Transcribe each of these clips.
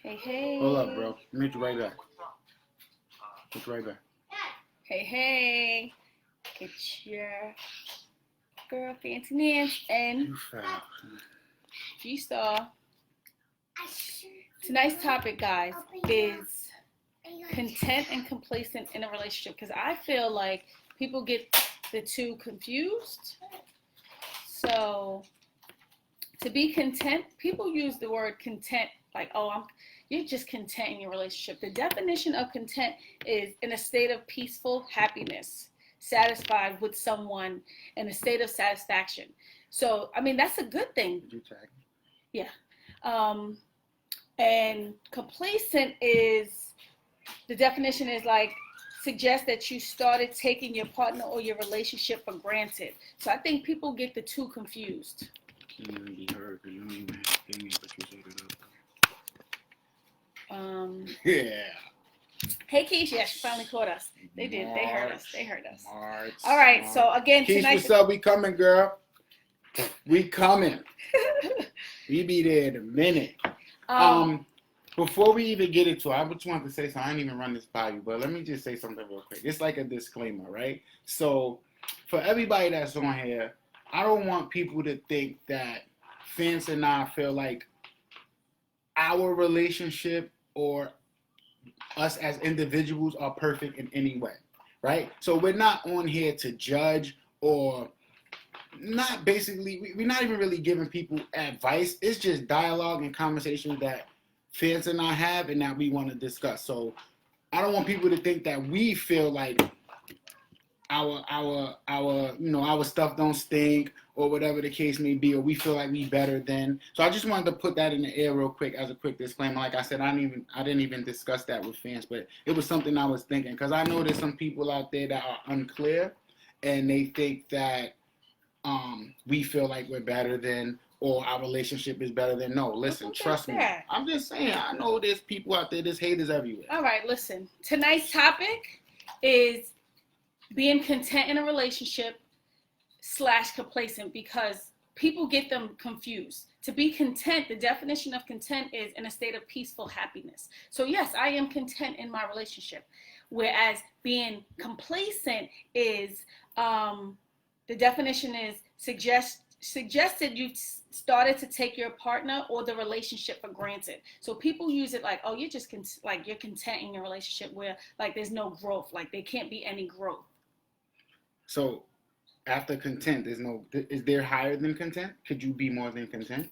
Hey, hey. Hold up, bro. Meet you right back. Meet you right back. Hey, hey. Get your girl Fancy Nance and You foul. G-Star. Tonight's topic, guys, is content and complacent in a relationship. Because I feel like people get the two confused. So, to be content, people use the word content like, you're just content in your relationship. The definition of content is in a state of peaceful happiness, satisfied with someone, in a state of satisfaction. So, I mean, that's a good thing. Did you tag? Yeah. And complacent is, the definition is like, suggest that you started taking your partner or your relationship for granted. So I think people get the two confused. Can't even be heard because you don't even have things, but you said it up. Yeah. Hey, Keish, yes, she finally caught us. They did. They heard us. They heard us. March, All right. So again, Keish, tonight. what's up? We coming, girl. We coming. We be there in a minute. Before we even get into it, I just wanted to say something. I didn't even run this by you, but let me just say something real quick. It's like a disclaimer, right? So for everybody that's on here, I don't want people to think that Fence and I feel like our relationship or us as individuals are perfect in any way, right? So we're not on here to judge or not basically, we're not even really giving people advice. It's just dialogue and conversation that Fence and I have and that we want to discuss. So I don't want people to think that we feel like our stuff don't stink or whatever the case may be, or we feel like we better than. So I just wanted to put that in the air real quick as a quick disclaimer. Like I said, I didn't even discuss that with Fans, but it was something I was thinking because I know there's some people out there that are unclear and they think that we feel like we're better than or our relationship is better than. No, listen, trust me. I'm just saying, I know there's people out there, there's haters everywhere. All right, listen. Tonight's topic is being content in a relationship / complacent, because people get them confused. To be content, the definition of content is in a state of peaceful happiness. So yes, I am content in my relationship. Whereas being complacent is, the definition is suggested you started to take your partner or the relationship for granted. So people use it like, oh, you're just you're content in your relationship where like there's no growth, like there can't be any growth. So after content, is there higher than content? Could you be more than content?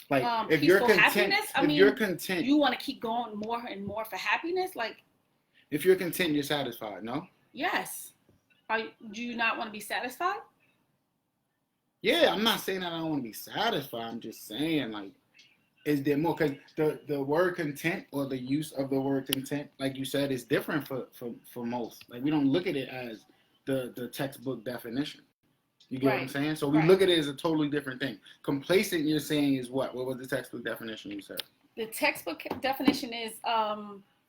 Like if you're content, you're content, you want to keep going more and more for happiness. Like if you're content, you're satisfied. No. Yes. Do you not want to be satisfied? Yeah, I'm not saying that I don't want to be satisfied. I'm just saying, like, is there more? Because the word content or the use of the word content, like you said, is different for most. Like, we don't look at it as the textbook definition. You get what I'm saying? So we look at it as a totally different thing. Complacent, you're saying, is what? What was the textbook definition you said? The textbook definition is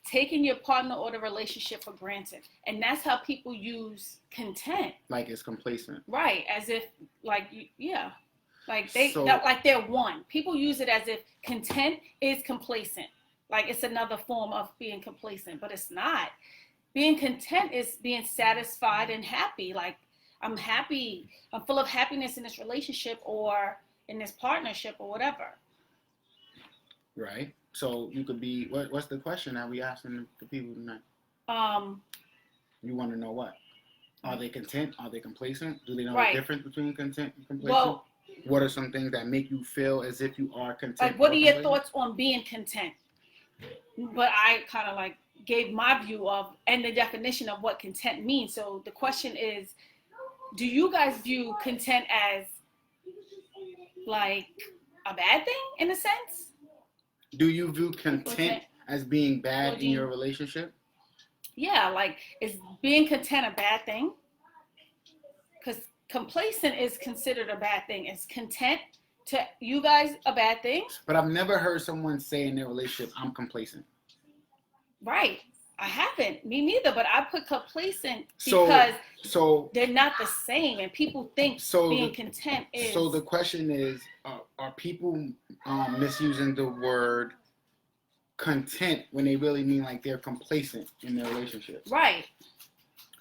taking your partner or the relationship for granted. And that's how people use content. Like it's complacent. Right. As if, like, yeah. Like like they're one. People use it as if content is complacent. Like it's another form of being complacent, but it's not. Being content is being satisfied and happy. Like I'm happy. I'm full of happiness in this relationship or in this partnership or whatever. Right. So you could be. What's the question that we asking the people tonight? You want to know what? Are they content? Are they complacent? Do they know the difference between content and complacent? Well, what are some things that make you feel as if you are content? Like, what are your thoughts on being content? But I kind of like gave my view of and the definition of what content means. So the question is, do you guys view content as like a bad thing in a sense? Do you view content as being bad in your relationship? Yeah, like is being content a bad thing? Because complacent is considered a bad thing. Is content to you guys a bad thing? But I've never heard someone say in their relationship, I'm complacent. Right. I haven't. Me neither. But I put complacent because they're not the same. And people think being content is. So the question is, are people misusing the word content when they really mean like they're complacent in their relationship. Right.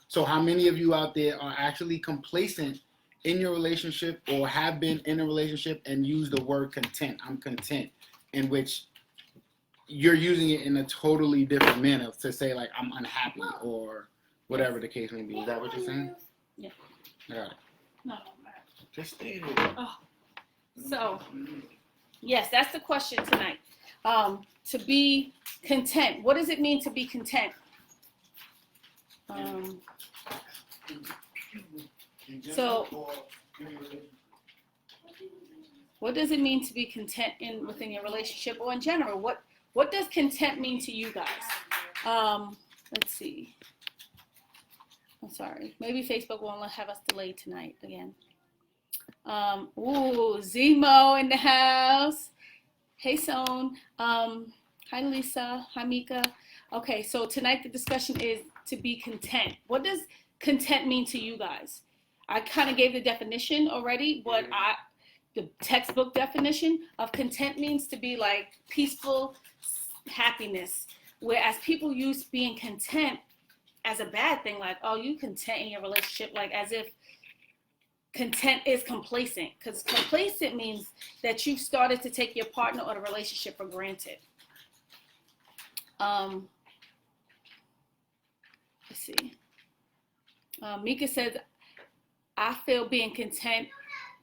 So how many of you out there are actually complacent in your relationship or have been in a relationship and use the word content? I'm content, in which you're using it in a totally different manner to say like I'm unhappy or whatever the case may be. Is that what you're saying? Yeah. Got it. No. Just stay there. Oh. So, yes, that's the question tonight. To be content. What does it mean to be content? So, what does it mean to be content within your relationship or in general? What does content mean to you guys? Let's see. I'm sorry. Maybe Facebook won't have us delayed tonight again. Zemo in the house. Hey, Son. Hi, Lisa. Hi, Mika. Okay, so tonight the discussion is to be content. What does content mean to you guys? I kind of gave the definition already, but the textbook definition of content means to be like peaceful happiness, whereas people use being content as a bad thing, like, oh, you content in your relationship, like as if content is complacent, because complacent means that you've started to take your partner or the relationship for granted. Let's see. Mika says, I feel being content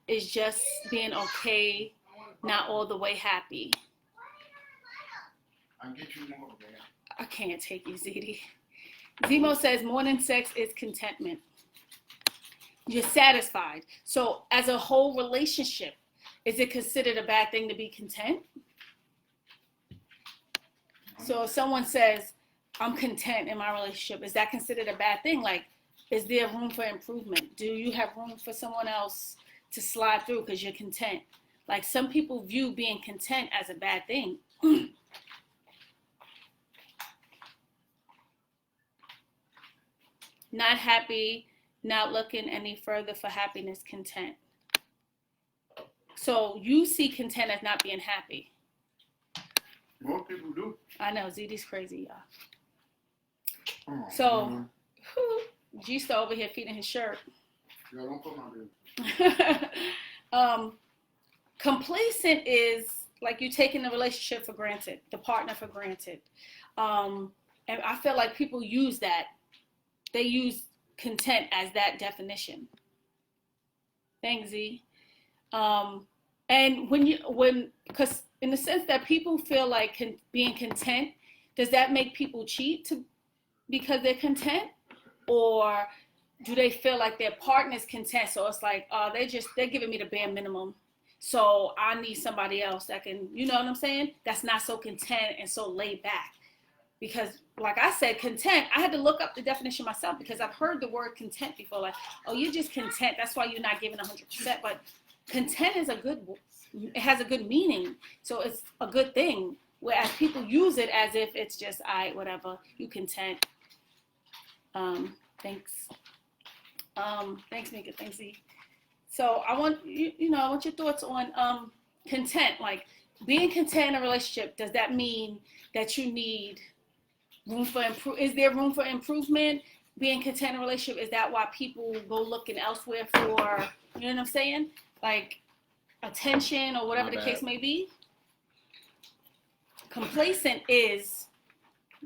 is just being okay, not all the way happy. I'll get you more, man. I can't take you, ZD. Zemo says morning sex is contentment. You're satisfied. So as a whole relationship, is it considered a bad thing to be content? So if someone says, I'm content in my relationship, is that considered a bad thing? Like, is there room for improvement? Do you have room for someone else to slide through because you're content? Like, some people view being content as a bad thing. Not happy, not looking any further for happiness, content. So you see content as not being happy. Most people do. I know, ZD's crazy, y'all. Oh, so, G-Star over here feeding his shirt. Yeah, don't put my business. Complacent is like you taking the relationship for granted, the partner for granted. And I feel like people use that. They use content as that definition. Thanks, Z. And because in the sense that people feel like being content, does that make people cheat because they're content? Or do they feel like their partner's content? So it's like, they're giving me the bare minimum. So I need somebody else that can, you know what I'm saying? That's not so content and so laid back. Because like I said, content, I had to look up the definition myself because I've heard the word content before. Like, oh, you're just content. That's why you're not giving 100%. But content is it has a good meaning. So it's a good thing. Whereas people use it as if it's just, whatever, you content. Thanks. Thanks, Mika. Thanks, Z. So I want I want your thoughts on content. Like, being content in a relationship, does that mean that you need room for is there room for improvement? Being content in a relationship, is that why people go looking elsewhere for, you know what I'm saying? Like attention or whatever the case may be? Complacent is,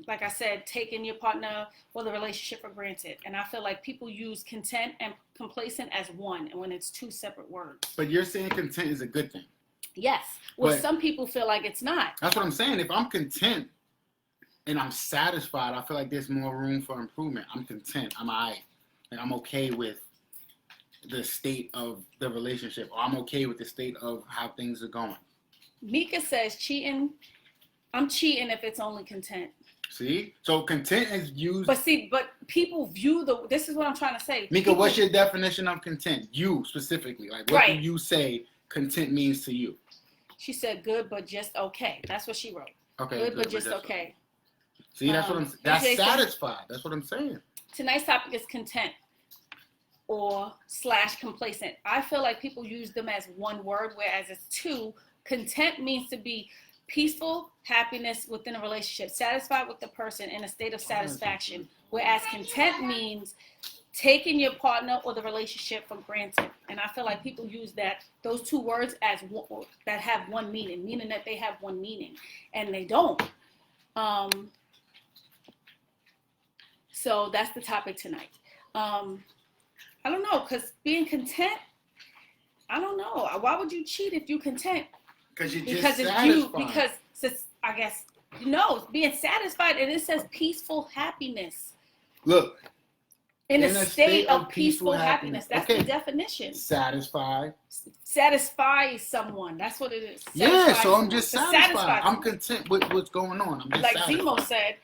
like I said, taking your partner or the relationship for granted. And I feel like people use content and complacent as one, and when it's two separate words. But you're saying content is a good thing. Yes. Well, some people feel like it's not. That's what I'm saying. If I'm content and I'm satisfied, I feel like there's more room for improvement. I'm content. I'm all right. And I'm okay with the state of the relationship. Or I'm okay with the state of how things are going. Mika says cheating. I'm cheating if it's only content. See? So content is used. But people view this is what I'm trying to say. Mika, what's your definition of content? You specifically. Like, what do you say content means to you? She said good, but just okay. That's what she wrote. Okay. Good, but just okay. See, that's what I'm saying. That's satisfied. That's what I'm saying. Tonight's topic is content or / complacent. I feel like people use them as one word, whereas it's two. Content means to be peaceful happiness within a relationship, satisfied with the person in a state of satisfaction, whereas content means taking your partner or the relationship for granted. And I feel like people use those two words as that have one meaning that they have one meaning, and they don't. So that's the topic tonight. I don't know, because being content, I don't know. Why would you cheat if you're content? Because you're Because just it's satisfied. because I guess, being satisfied, and it says peaceful happiness. Look. In a state of peaceful happiness. That's the definition. Satisfied. Satisfy someone. That's what it is. Yeah, so I'm just satisfied. I'm content with what's going on. I'm just like satisfied. Zemo said,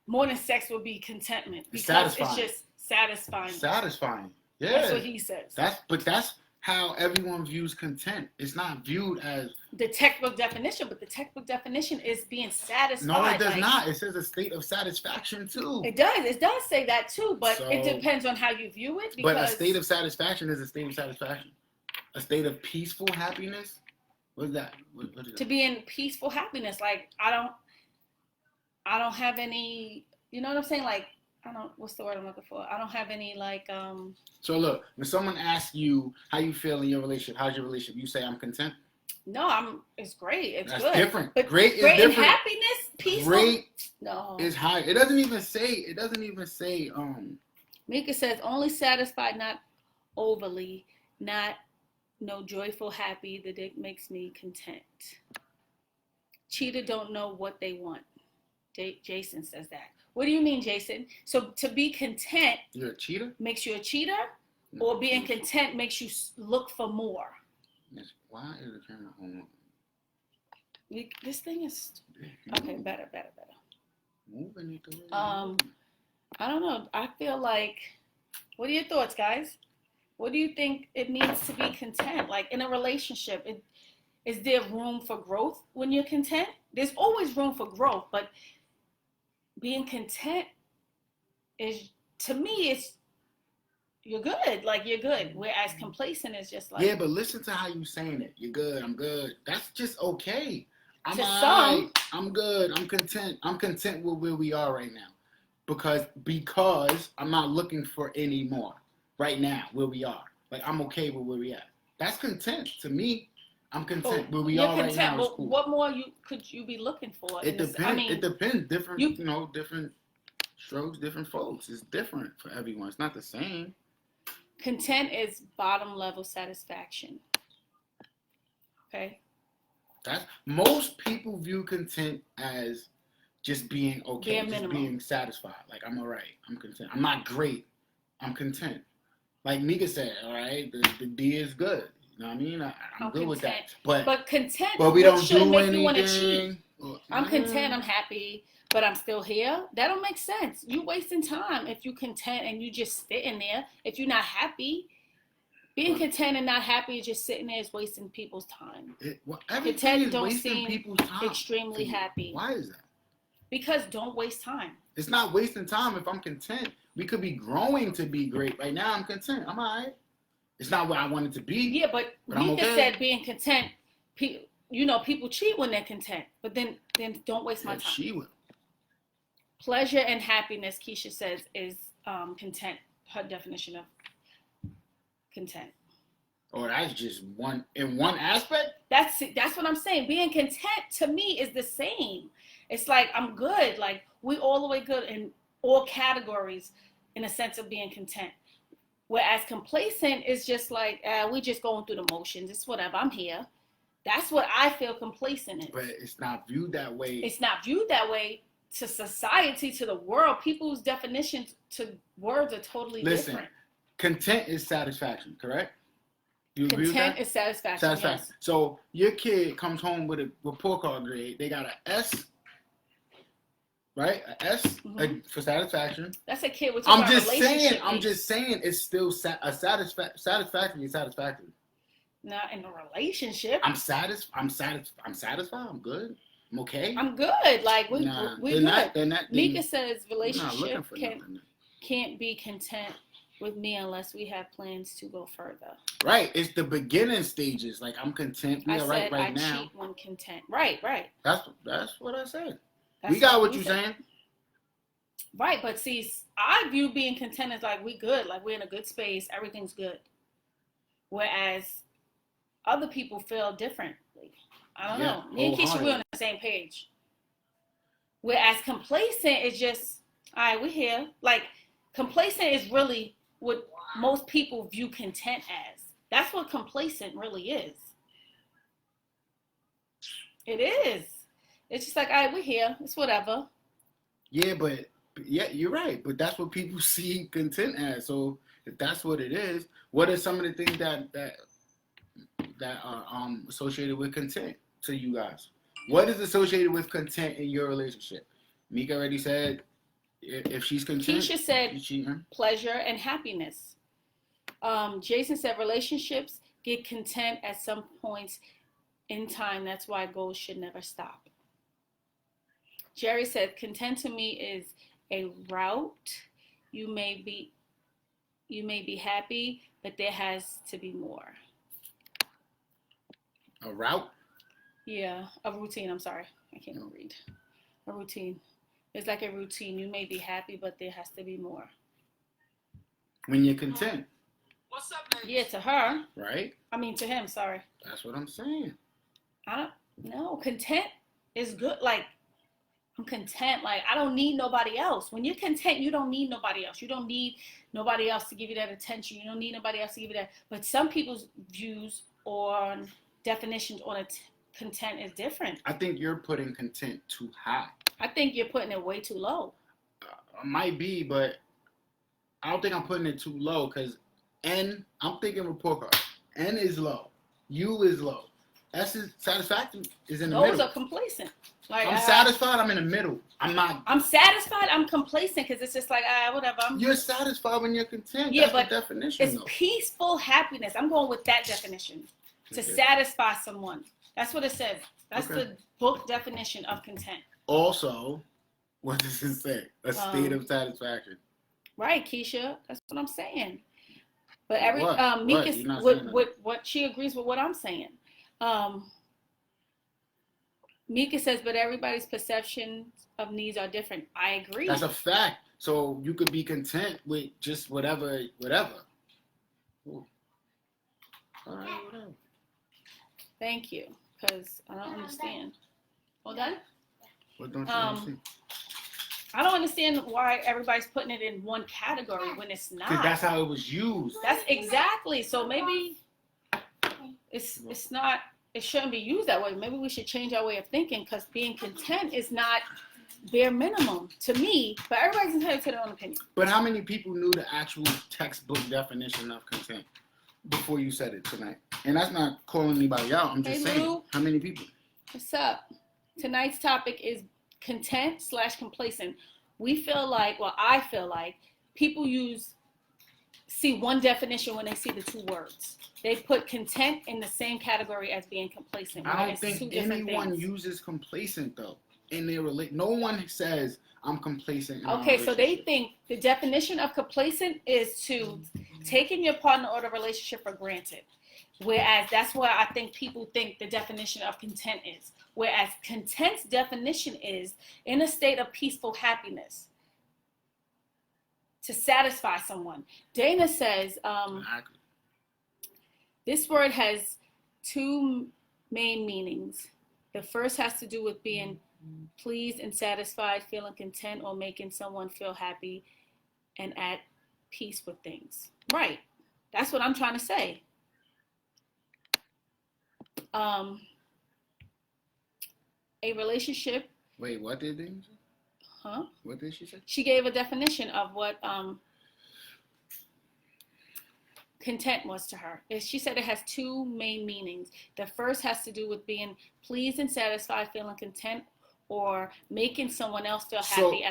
more than sex would be contentment. Because it's just satisfying. Satisfying. Yeah. That's what he says. That's how everyone views content. It's not viewed as the textbook definition, but the textbook definition is being satisfied. No, it does not. It says a state of satisfaction too. It does. It does say that too, but it depends on how you view it. But a state of satisfaction is a state of satisfaction. A state of peaceful happiness. What is that? What is that? To be in peaceful happiness, like I don't have any. You know what I'm saying? Like what's the word I'm looking for? I don't have any like. So look, when someone asks you how you feel in your relationship, how's your relationship? You say I'm content. No, it's great. It's That's good. Different. But great is great different. And happiness, peaceful. Great. No. Is high. It doesn't even say. Mika says only satisfied, not overly, not no joyful, happy. That it makes me content. Cheater don't know what they want. Jason says that. What do you mean, Jason? So to be content, you're a cheater? Makes you a cheater, or being content makes you look for more? Yes. Why is the camera on? This thing is okay. Better. Moving it away. I don't know. I feel like. What are your thoughts, guys? What do you think it means to be content? Like in a relationship, is there room for growth when you're content? There's always room for growth, but being content is, to me, it's you're good. Like you're good. Whereas complacent is just like, yeah, but listen to how you saying it. You're good. I'm good. That's just okay. I'm good. I'm content. I'm content with where we are right now, because I'm not looking for any more right now where we are. Like I'm okay with where we at. That's content to me. I'm content where we are right now. But cool. What more could you be looking for? It depends. It depends. Different, different strokes, different folks. It's different for everyone. It's not the same. Content is bottom level satisfaction. Okay. Most people view content as just being okay, just being satisfied. Like I'm all right. I'm content. I'm not great. I'm content. Like Mika said, all right, the D is good. You know what I mean? I'm good with that. But content. But we don't do anything. I'm content. I'm happy. But I'm still here. That don't make sense. You wasting time if you content and you just sitting there. If you're not happy, being content and not happy, just sitting there is wasting people's time. Content don't seem extremely happy. Why is that? Because don't waste time. It's not wasting time if I'm content. We could be growing to be great. Right now, I'm content. I'm all right. It's not what I want it to be. Yeah, but Mika said being content. People cheat when they're content. But then don't waste my time. She will. Pleasure and happiness, Keisha says, is content. Her definition of content. Oh, that's just one aspect? That's what I'm saying. Being content to me is the same. It's like I'm good. Like we all the way good in all categories in a sense of being content. Whereas complacent is just like, we just going through the motions. It's whatever. I'm here. That's what I feel complacent is. But it's not viewed that way. It's not viewed that way to society, to the world. People's definitions to words are totally different. Content is satisfaction, correct? You agree with that? Content is satisfaction. Yes. So your kid comes home with a report card grade. They got an S, right? An S for satisfaction. That's a kid with. I'm just saying. It's still a satisfactory. Satisfactory. Not in a relationship. I'm satisfied. I'm good. I'm okay. I'm good. Like we good. Mika says relationship can't be content with me unless we have plans to go further. Right. It's the beginning stages. Like, I'm content. We I are said right I now. cheat when content. Right. That's what I said. That's We got what you you're said. saying. Right, but see, I view being content as like we good, like we're in a good space, everything's good. Whereas other people feel differently. I don't know. Me and Keisha, we're on the same page. Whereas complacent is just, all right, we're here. Like, complacent is really what most people view content as. That's what complacent really is. It is. It's just like, all right, we're here. It's whatever. Yeah, but you're right. But that's what people see content as. So if that's what it is, what are some of the things that are associated with content to you guys? What is associated with content in your relationship? Mika already said if she's content. Keisha said pleasure and happiness. Jason said relationships get content at some points in time. That's why goals should never stop. Jerry said content to me is a route. You may be happy, but there has to be more. A route? Yeah, a routine. I'm sorry. I can't read. A routine. It's like a routine. You may be happy, but there has to be more. When you're content. What's up, ladies? Yeah, to her. Right? I mean, to him, sorry. That's what I'm saying. I don't know. Content is good. Like, I'm content. Like, I don't need nobody else. When you're content, you don't need nobody else. You don't need nobody else to give you that attention. You don't need nobody else to give you that. But some people's views or definitions on content is different. I think you're putting content too high. I think you're putting it way too low. Might be, but I don't think I'm putting it too low because I'm thinking report card. N is low. U is low. S is satisfaction is in the middle. Those are complacent. Like, I'm satisfied. I'm in the middle. I'm not. I'm satisfied. I'm complacent because it's just like, whatever. You're satisfied when you're content. Yeah, That's but the definition. it's though. peaceful happiness. I'm going with that definition. To satisfy someone. That's what it says. That's the book definition of content. Also, what does it say? A state of satisfaction. Right, Keisha. That's what I'm saying. But what she agrees with what I'm saying. Mika says, but everybody's perceptions of needs are different. I agree. That's a fact. So you could be content with just whatever. Ooh. All right, whatever. Thank you, because I don't understand. Well done? What don't you understand? I don't understand why everybody's putting it in one category when it's not. Because that's how it was used. That's exactly. So maybe it's not. It shouldn't be used that way. Maybe we should change our way of thinking because being content is not bare minimum to me. But everybody's entitled to their own opinion. But how many people knew the actual textbook definition of content before you said it tonight? And that's not calling anybody out. I'm just saying. Lou. How many people? What's up? Tonight's topic is content/complacent. I feel like people see one definition when they see the two words. They put content in the same category as being complacent. I don't think anyone uses complacent though. In their no one says I'm complacent. Okay, so they think the definition of complacent is to taking your partner or the relationship for granted. Whereas that's why I think people think the definition of content is. Whereas content's definition is in a state of peaceful happiness. To satisfy someone. Dana says, this word has two main meanings. The first has to do with being pleased and satisfied, feeling content, or making someone feel happy and at peace with things. Right. That's what I'm trying to say. A relationship. Wait, what did they say? Huh? What did she say? She gave a definition of what content was to her. She said it has two main meanings. The first has to do with being pleased and satisfied, feeling content, or making someone else feel happy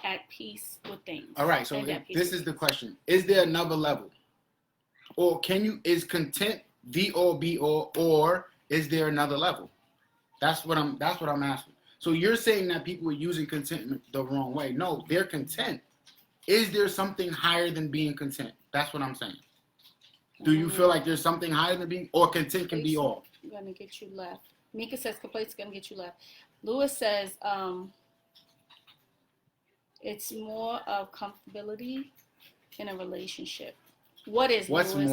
at peace with things. All right, so this is the question. Is there another level? Or is content the all be all, or is there another level? That's what I'm asking. So you're saying that people are using contentment the wrong way. No, they're content. Is there something higher than being content? That's what I'm saying. Do you feel like there's something higher than being, or content can be all? I'm gonna get you left. Mika says complacent's gonna get you left. Lewis says it's more of comfortability in a relationship. What's Lewis?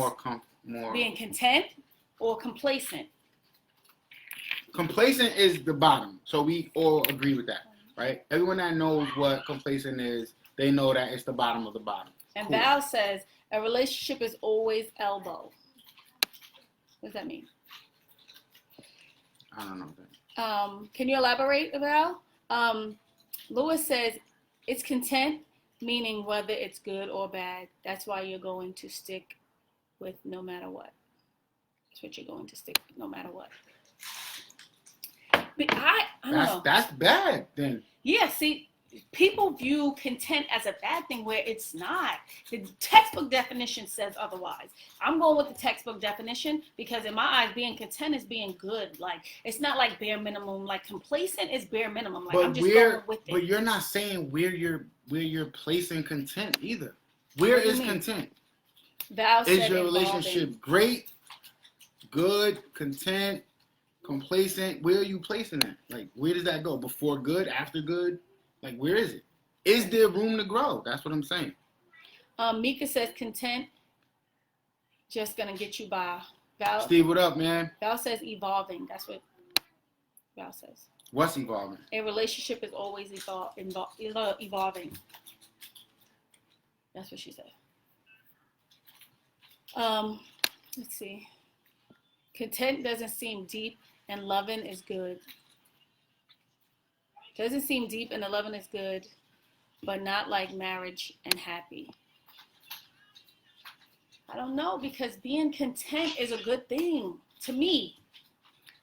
more being content or complacent? Complacent is the bottom, so we all agree with that, right? Everyone that knows what complacent is, they know that it's the bottom of the bottom. And cool. Val says a relationship is always elbow. What does that mean? I don't know. Can you elaborate, Val? Lewis says it's content, meaning whether it's good or bad. That's why you're going to stick with no matter what. That's what you're going to stick with no matter what. But I don't know. That's bad then. Yeah, see, people view content as a bad thing where it's not. The textbook definition says otherwise. I'm going with the textbook definition because in my eyes, being content is being good. Like, it's not like bare minimum. Like, complacent is bare minimum. Like, I'm just going with it. But you're not saying where you're placing content either. Where is content? Val is your relationship great, good, content, complacent? Where are you placing that? Like, where does that go? Before good, after good? Like, where is it? Is there room to grow? That's what I'm saying. Mika says content, just gonna get you by. Val, Steve, what up, man? Val says evolving. That's what Val says. What's evolving? A relationship is always evolving. That's what she said. Let's see. Content doesn't seem deep and loving is good. Doesn't seem deep and the loving is good, but not like marriage and happy. I don't know, because being content is a good thing to me.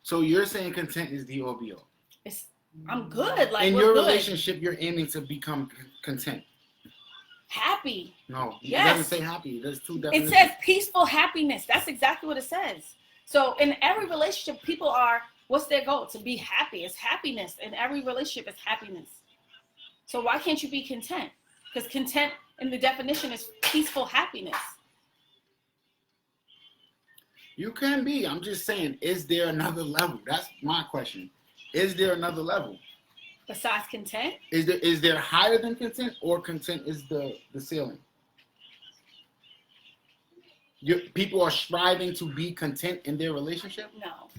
So you're saying content is the OBO? I'm good. Like, in your relationship, you're aiming to become content. Happy. No, yes. It doesn't say happy. There's two definitions. It says peaceful happiness. That's exactly what it says. So in every relationship, people are, what's their goal? To be happy. It's happiness. In every relationship, it's happiness. So why can't you be content? Because content in the definition is peaceful happiness. You can be. I'm just saying, is there another level? That's my question. Is there another level? Besides content? Is there higher than content, or content is the ceiling? People are striving to be content in their relationship? No.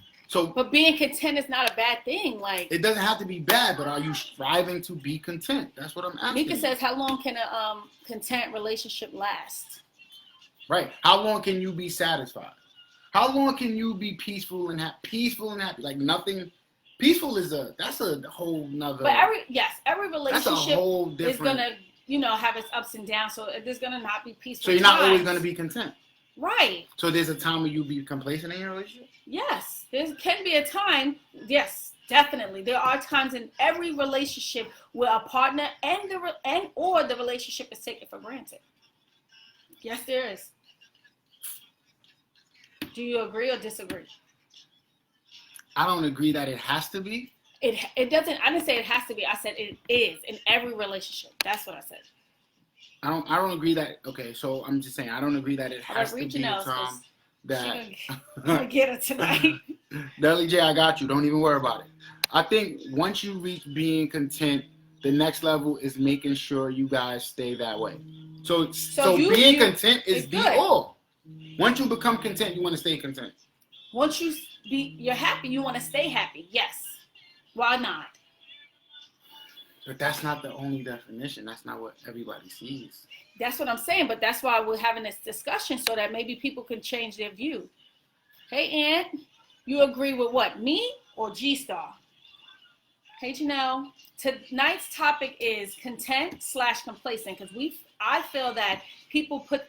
But being content is not a bad thing. Like, it doesn't have to be bad, but are you striving to be content? That's what I'm asking. Mika says, how long can a content relationship last? Right. How long can you be satisfied? How long can you be peaceful and happy? Like nothing. Peaceful that's a whole nother. But every relationship is gonna, have its ups and downs. So there's gonna not be peaceful. So you're not always gonna be content. Right. So there's a time where you be complacent in your relationship? Yes. There can be a time. Yes, definitely. There are times in every relationship where a partner or the relationship is taken for granted. Yes, there is. Do you agree or disagree? I don't agree that it has to be. It doesn't. I didn't say it has to be. I said it is in every relationship. That's what I said. I don't agree that. Okay, so I'm just saying I don't agree that it has to be Tom. That gonna get it tonight. Deli J, I got you. Don't even worry about it. I think once you reach being content, the next level is making sure you guys stay that way. So being content is the all. Once you become content, you want to stay content. Once you're happy, you want to stay happy. Yes. Why not? But that's not the only definition. That's not what everybody sees. That's what I'm saying. But that's why we're having this discussion, so that maybe people can change their view. Hey, Aunt, you agree with what? Me or G-Star? Hey, Janelle. Tonight's topic is content/complacent, because I feel that people put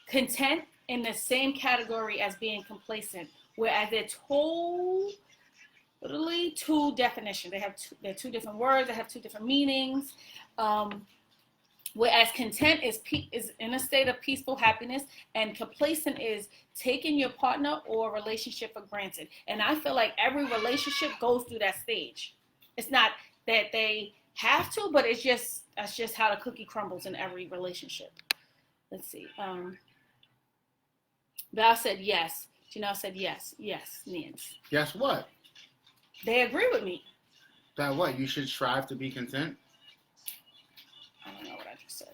content in the same category as being complacent, whereas they're literally two definitions. They're two different words. They have two different meanings. Whereas content is in a state of peaceful happiness, and complacent is taking your partner or relationship for granted. And I feel like every relationship goes through that stage. It's not that they have to, but that's just how the cookie crumbles in every relationship. Let's see. Val said yes. Janelle said yes. Yes, Nance. Guess what? They agree with me. That what? You should strive to be content? I don't know what I just said.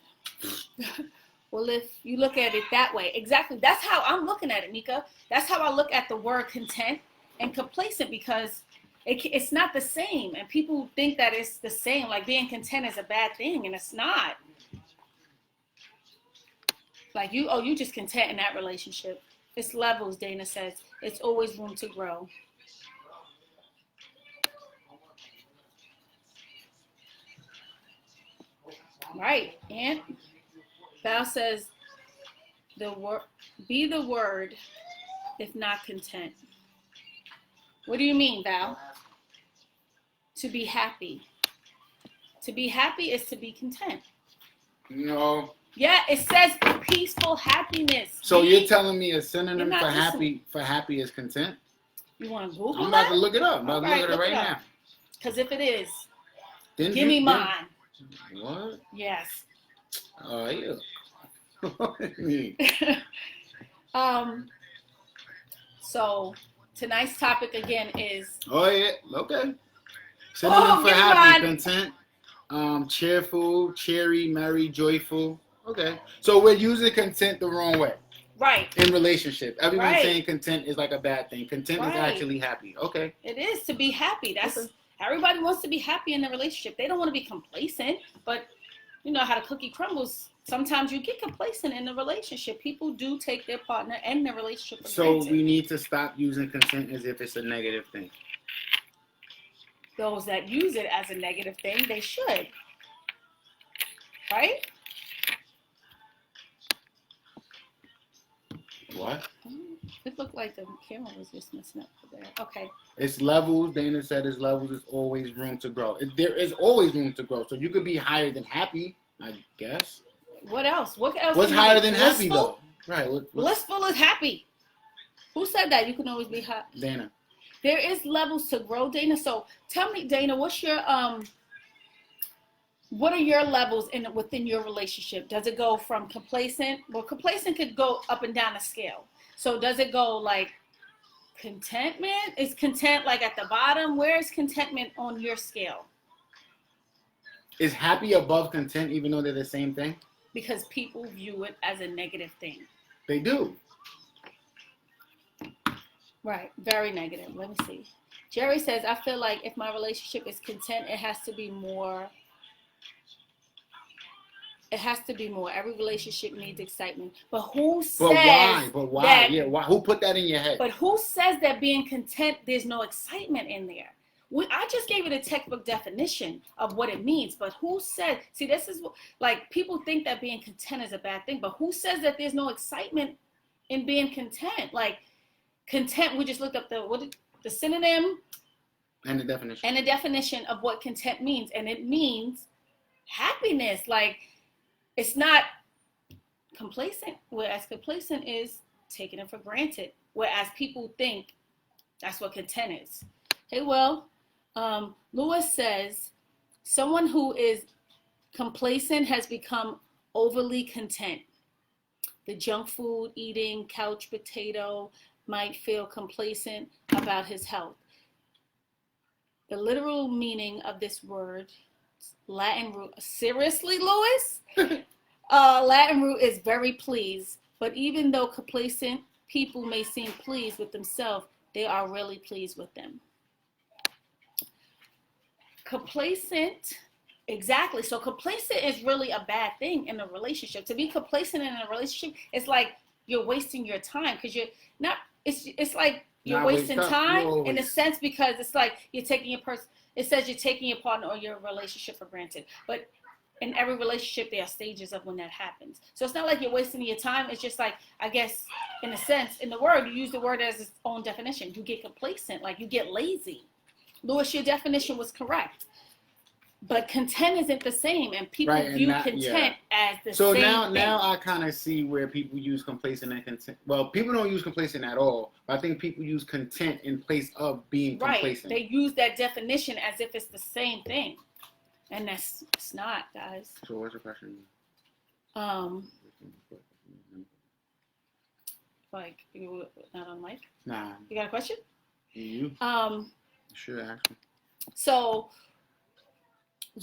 Well, if you look at it that way, exactly. That's how I'm looking at it, Nika. That's how I look at the word content and complacent, because it's not the same. And people think that it's the same, like being content is a bad thing, and it's not. Like you just content in that relationship. It's levels, Dana says. It's always room to grow. Right. And Val says be the word if not content. What do you mean, Val? To be happy. To be happy is to be content. No. Yeah, it says peaceful happiness. So you're telling me a synonym You're for not happy is content? You want to Google I'm about that? to look it up. I'm about to look at it right now. Because if it is, Didn't give me mine. What? Yes. Oh, yeah. So tonight's topic again is. Oh yeah. Okay. Synonym for happy, content, cheerful, cheery, merry, joyful. Okay. So we're using content the wrong way. Right. In relationship. Everyone's right. saying content is like a bad thing. Content right. is actually happy. Okay. It is to be happy. That's okay. Everybody wants to be happy in the relationship. They don't want to be complacent, but you know how the cookie crumbles. Sometimes you get complacent in the relationship. People do take their partner and their relationship for granted. So we need to stop using content as if it's a negative thing. Those that use it as a negative thing, they should. Right? What? It looked like the camera was just messing up there. Okay. It's levels. Dana said it's levels. There's always room to grow. There is always room to grow. So you could be higher than happy, I guess. What else? What else? What's higher than happy, though? Right. Blissful is happy. Who said that? You can always be hot. Dana. There is levels to grow, Dana. So tell me, Dana, what's your what are your levels within your relationship? Does it go from complacent? Well, complacent could go up and down a scale. So does it go like contentment? Is content like at the bottom? Where is contentment on your scale? Is happy above content even though they're the same thing? Because people view it as a negative thing. They do. Right. Very negative. Let me see. Jerry says, I feel like if my relationship is content, it has to be more. It has to be more. Every relationship needs excitement. But who says why? But why? That, yeah, why? Who put that in your head? But who says that being content, there's no excitement in there? I just gave it a textbook definition of what it means. But who said, see, this is like people think that being content is a bad thing. But who says that there's no excitement in being content? Like content, we just looked up the synonym and the definition. And the definition of what content means. And it means happiness. Like, it's not complacent, whereas complacent is taking it for granted, whereas people think that's what content is. Hey, well, Lewis says, someone who is complacent has become overly content. The junk food eating, couch potato might feel complacent about his health. The literal meaning of this word, Latin root, seriously, Lewis? Latin root is very pleased, but even though complacent people may seem pleased with themselves, they are really pleased with them. Complacent, exactly. So complacent is really a bad thing in a relationship. To be complacent in a relationship, it's like you're wasting your time because you're not. It's like you're wasting time in a sense because it's like you're taking your person. It says you're taking your partner or your relationship for granted. But in every relationship, there are stages of when that happens. So it's not like you're wasting your time. It's just like, I guess, in a sense, in the word, you use the word as its own definition. You get complacent, like you get lazy. Lewis, your definition was correct. But content isn't the same, and people view content as the same thing. So now I kind of see where people use complacent and content. Well, people don't use complacent at all, but I think people use content in place of being complacent. They use that definition as if it's the same thing, and it's not, guys. So what's your question? Like, you not on mic? Nah. You got a question? You? Sure, actually. So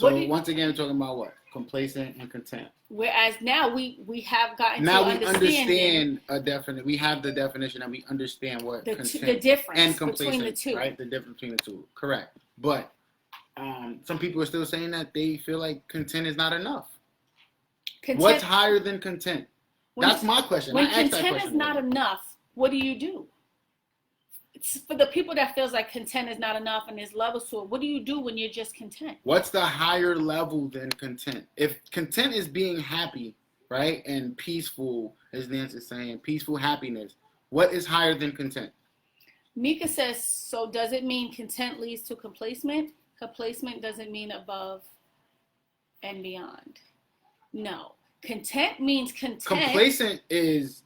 once again, we're talking about what? Complacent and content. Whereas now we have gotten now to we understand a definite. We have the definition and we understand what the content difference and complacent, between the two. Right, the difference between the two. Correct. But some people are still saying that they feel like content is not enough. What's higher than content? That's my question. When content is not enough, what do you do? It's for the people that feels like content is not enough and there's levels to it. What do you do when you're just content? What's the higher level than content? If content is being happy, right, and peaceful, as Nancy's saying, peaceful happiness, what is higher than content? Mika says, so does it mean content leads to complacent? Complacent doesn't mean above and beyond. No. Content means content. Complacent is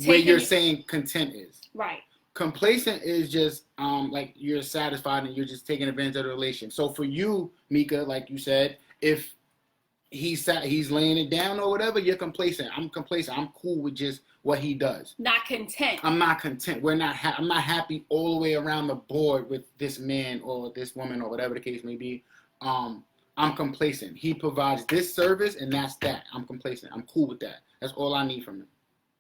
where you're saying content is. Right. Complacent is just like you're satisfied and you're just taking advantage of the relation. So for you, Mika, like you said, if he's laying it down or whatever, you're complacent. I'm complacent. I'm cool with just what he does. Not content. I'm not content. I'm not happy all the way around the board with this man or this woman or whatever the case may be. I'm complacent. He provides this service and that's that. I'm complacent. I'm cool with that. That's all I need from him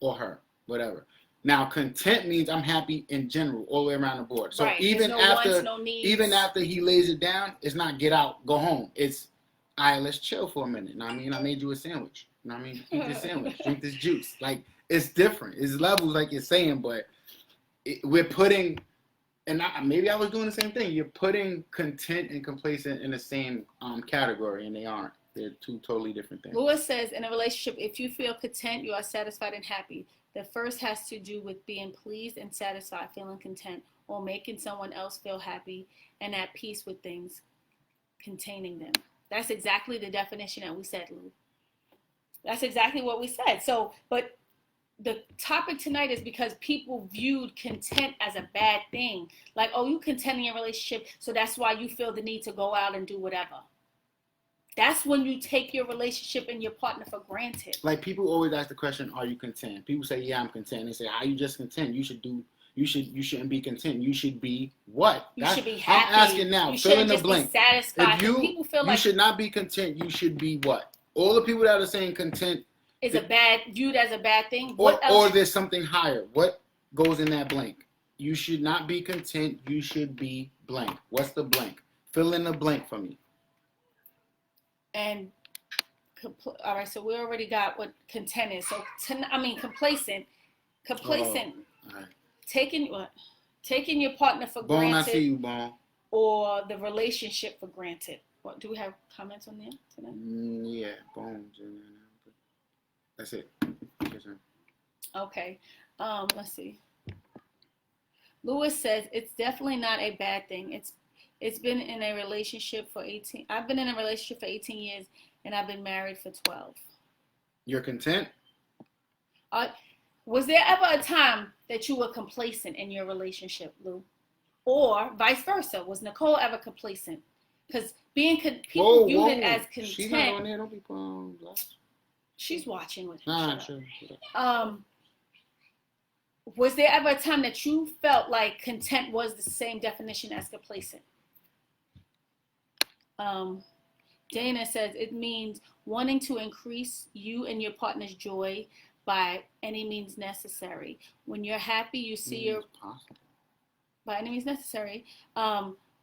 or her, whatever. Now, content means I'm happy in general, all the way around the board. So even after he lays it down, it's not get out, go home. It's, all right, let's chill for a minute. You know what I mean? I made you a sandwich. You know what I mean? Eat this sandwich, drink this juice. Like, it's different. It's levels, like you're saying, but we're putting, and maybe I was doing the same thing. You're putting content and complacent in the same category, and they aren't. They're two totally different things. Lewis says, in a relationship, if you feel content, you are satisfied and happy. The first has to do with being pleased and satisfied, feeling content, or making someone else feel happy and at peace with things, containing them. That's exactly the definition that we said, Lou. That's exactly what we said. So, but the topic tonight is because people viewed content as a bad thing. Like, oh, you content in your relationship, so that's why you feel the need to go out and do whatever. That's when you take your relationship and your partner for granted. Like, people always ask the question, are you content? People say, yeah, I'm content. They say, how you just content? You shouldn't be content. You should be what? You should be happy. I'm asking now, you fill in the blank. Be satisfied. If people feel like you should not be content, you should be what? All the people that are saying content is viewed as a bad thing. Or there's something higher. What goes in that blank? You should not be content. You should be blank. What's the blank? Fill in the blank for me. And all right, so we already got what content is. So complacent. Complacent. All right. Taking your partner for Bone, granted. I see you, Bone. Or the relationship for granted. What do we have comments on there tonight? Yeah, Bones. That's it. Okay. Let's see. Lewis says it's definitely not a bad thing. It's been in a relationship for 18. I've been in a relationship for 18 years, and I've been married for 12. You're content? Was there ever a time that you were complacent in your relationship, Lou? Or vice versa? Was Nicole ever complacent? Because people view it as content. She's not on there. Don't be playing. She's watching with her. Nah, sure. Was there ever a time that you felt like content was the same definition as complacent? Dana says it means wanting to increase you and your partner's joy by any means necessary. When you're happy, you see by any means necessary.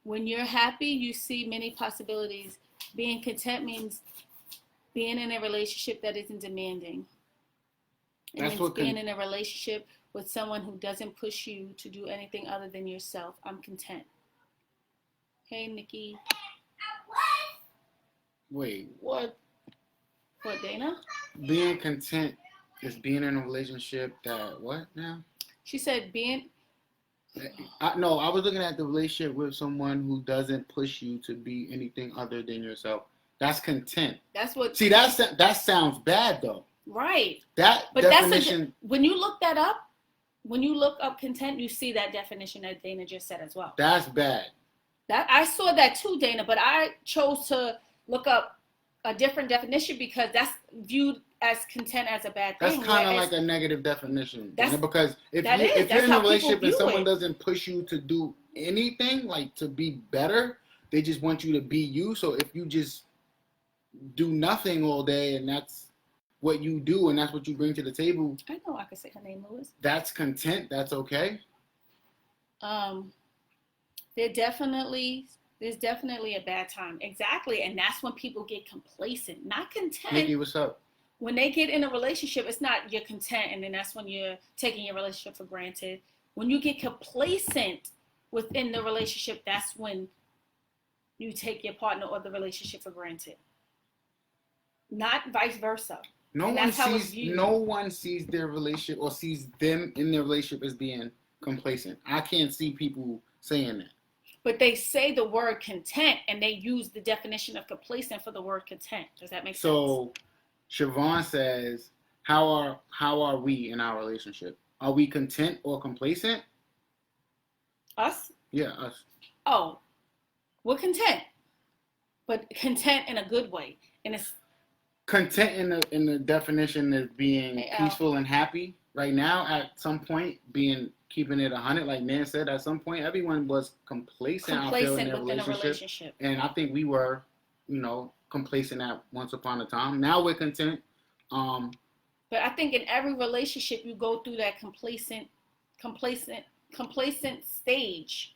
When you're happy, you see many possibilities. Being content means being in a relationship that isn't demanding. It means being in a relationship with someone who doesn't push you to do anything other than yourself. I'm content. Hey, Nikki. Wait. What, Dana? Being content is being in a relationship that what now? She said being... No, I was looking at the relationship with someone who doesn't push you to be anything other than yourself. That's content. That's what... See, that sounds bad, though. Right. That but definition... when you look that up, when you look up content, you see that definition that Dana just said as well. That's bad. I saw that too, Dana, but I chose to look up a different definition because that's viewed as content as a bad thing. That's kind of like a negative definition. Because if you're in a relationship and someone doesn't push you to do anything, like to be better, they just want you to be you. So if you just do nothing all day and that's what you do and that's what you bring to the table. I know I could say her name, Lewis. That's content. That's okay. There's definitely a bad time. Exactly. And that's when people get complacent, not content. Nikki, what's up? When they get in a relationship, it's not you're content and then that's when you're taking your relationship for granted. When you get complacent within the relationship, that's when you take your partner or the relationship for granted. Not vice versa. No one sees their relationship or sees them in their relationship as being complacent. I can't see people saying that. But they say the word content and they use the definition of complacent for the word content. Does that make sense? So Siobhan says, how are we in our relationship? Are we content or complacent? Us? Yeah, us. Oh, we're content. But content in a good way. And it's content in the definition of being peaceful and happy. Right now, at some point, keeping it 100, like Nan said, at some point, everyone was complacent out there in their relationship. And I think we were, complacent at once upon a time. Now we're content. But I think in every relationship, you go through that complacent stage.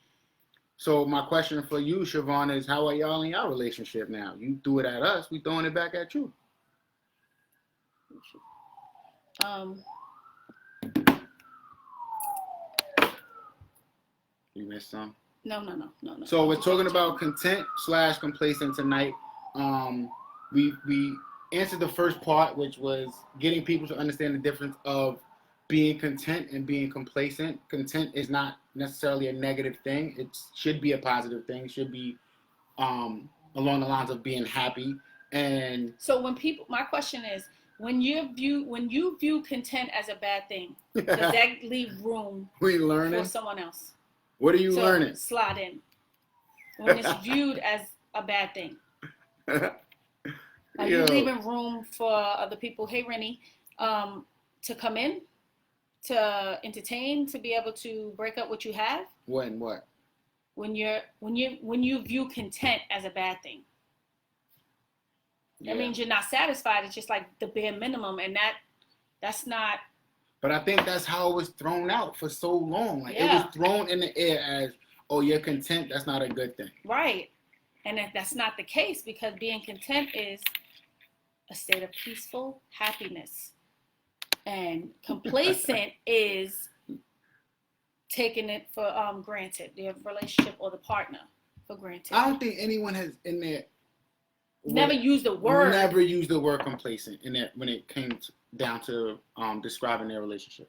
So my question for you, Siobhan, is how are y'all in your relationship now? You threw it at us. We throwing it back at you. You missed some? No. So we're talking about content / complacent tonight. We answered the first part, which was getting people to understand the difference of being content and being complacent. Content is not necessarily a negative thing. It should be a positive thing. It should be along the lines of being happy. And so my question is, when you view content as a bad thing, does that leave room for someone else? What are you learning? Slide in. When it's viewed as a bad thing. Are you leaving room for other people, hey Rennie, to come in, to entertain, to be able to break up what you have? When what? When you view content as a bad thing. That means you're not satisfied. It's just like the bare minimum, and that's not. But I think that's how it was thrown out for so long. Like it was thrown in the air as, oh, you're content. That's not a good thing. Right, and that's not the case because being content is a state of peaceful happiness, and complacent is taking it for granted, the relationship or the partner for granted. I don't think anyone has in there. Never used the word. Never used the word complacent in that when it came down to describing their relationship.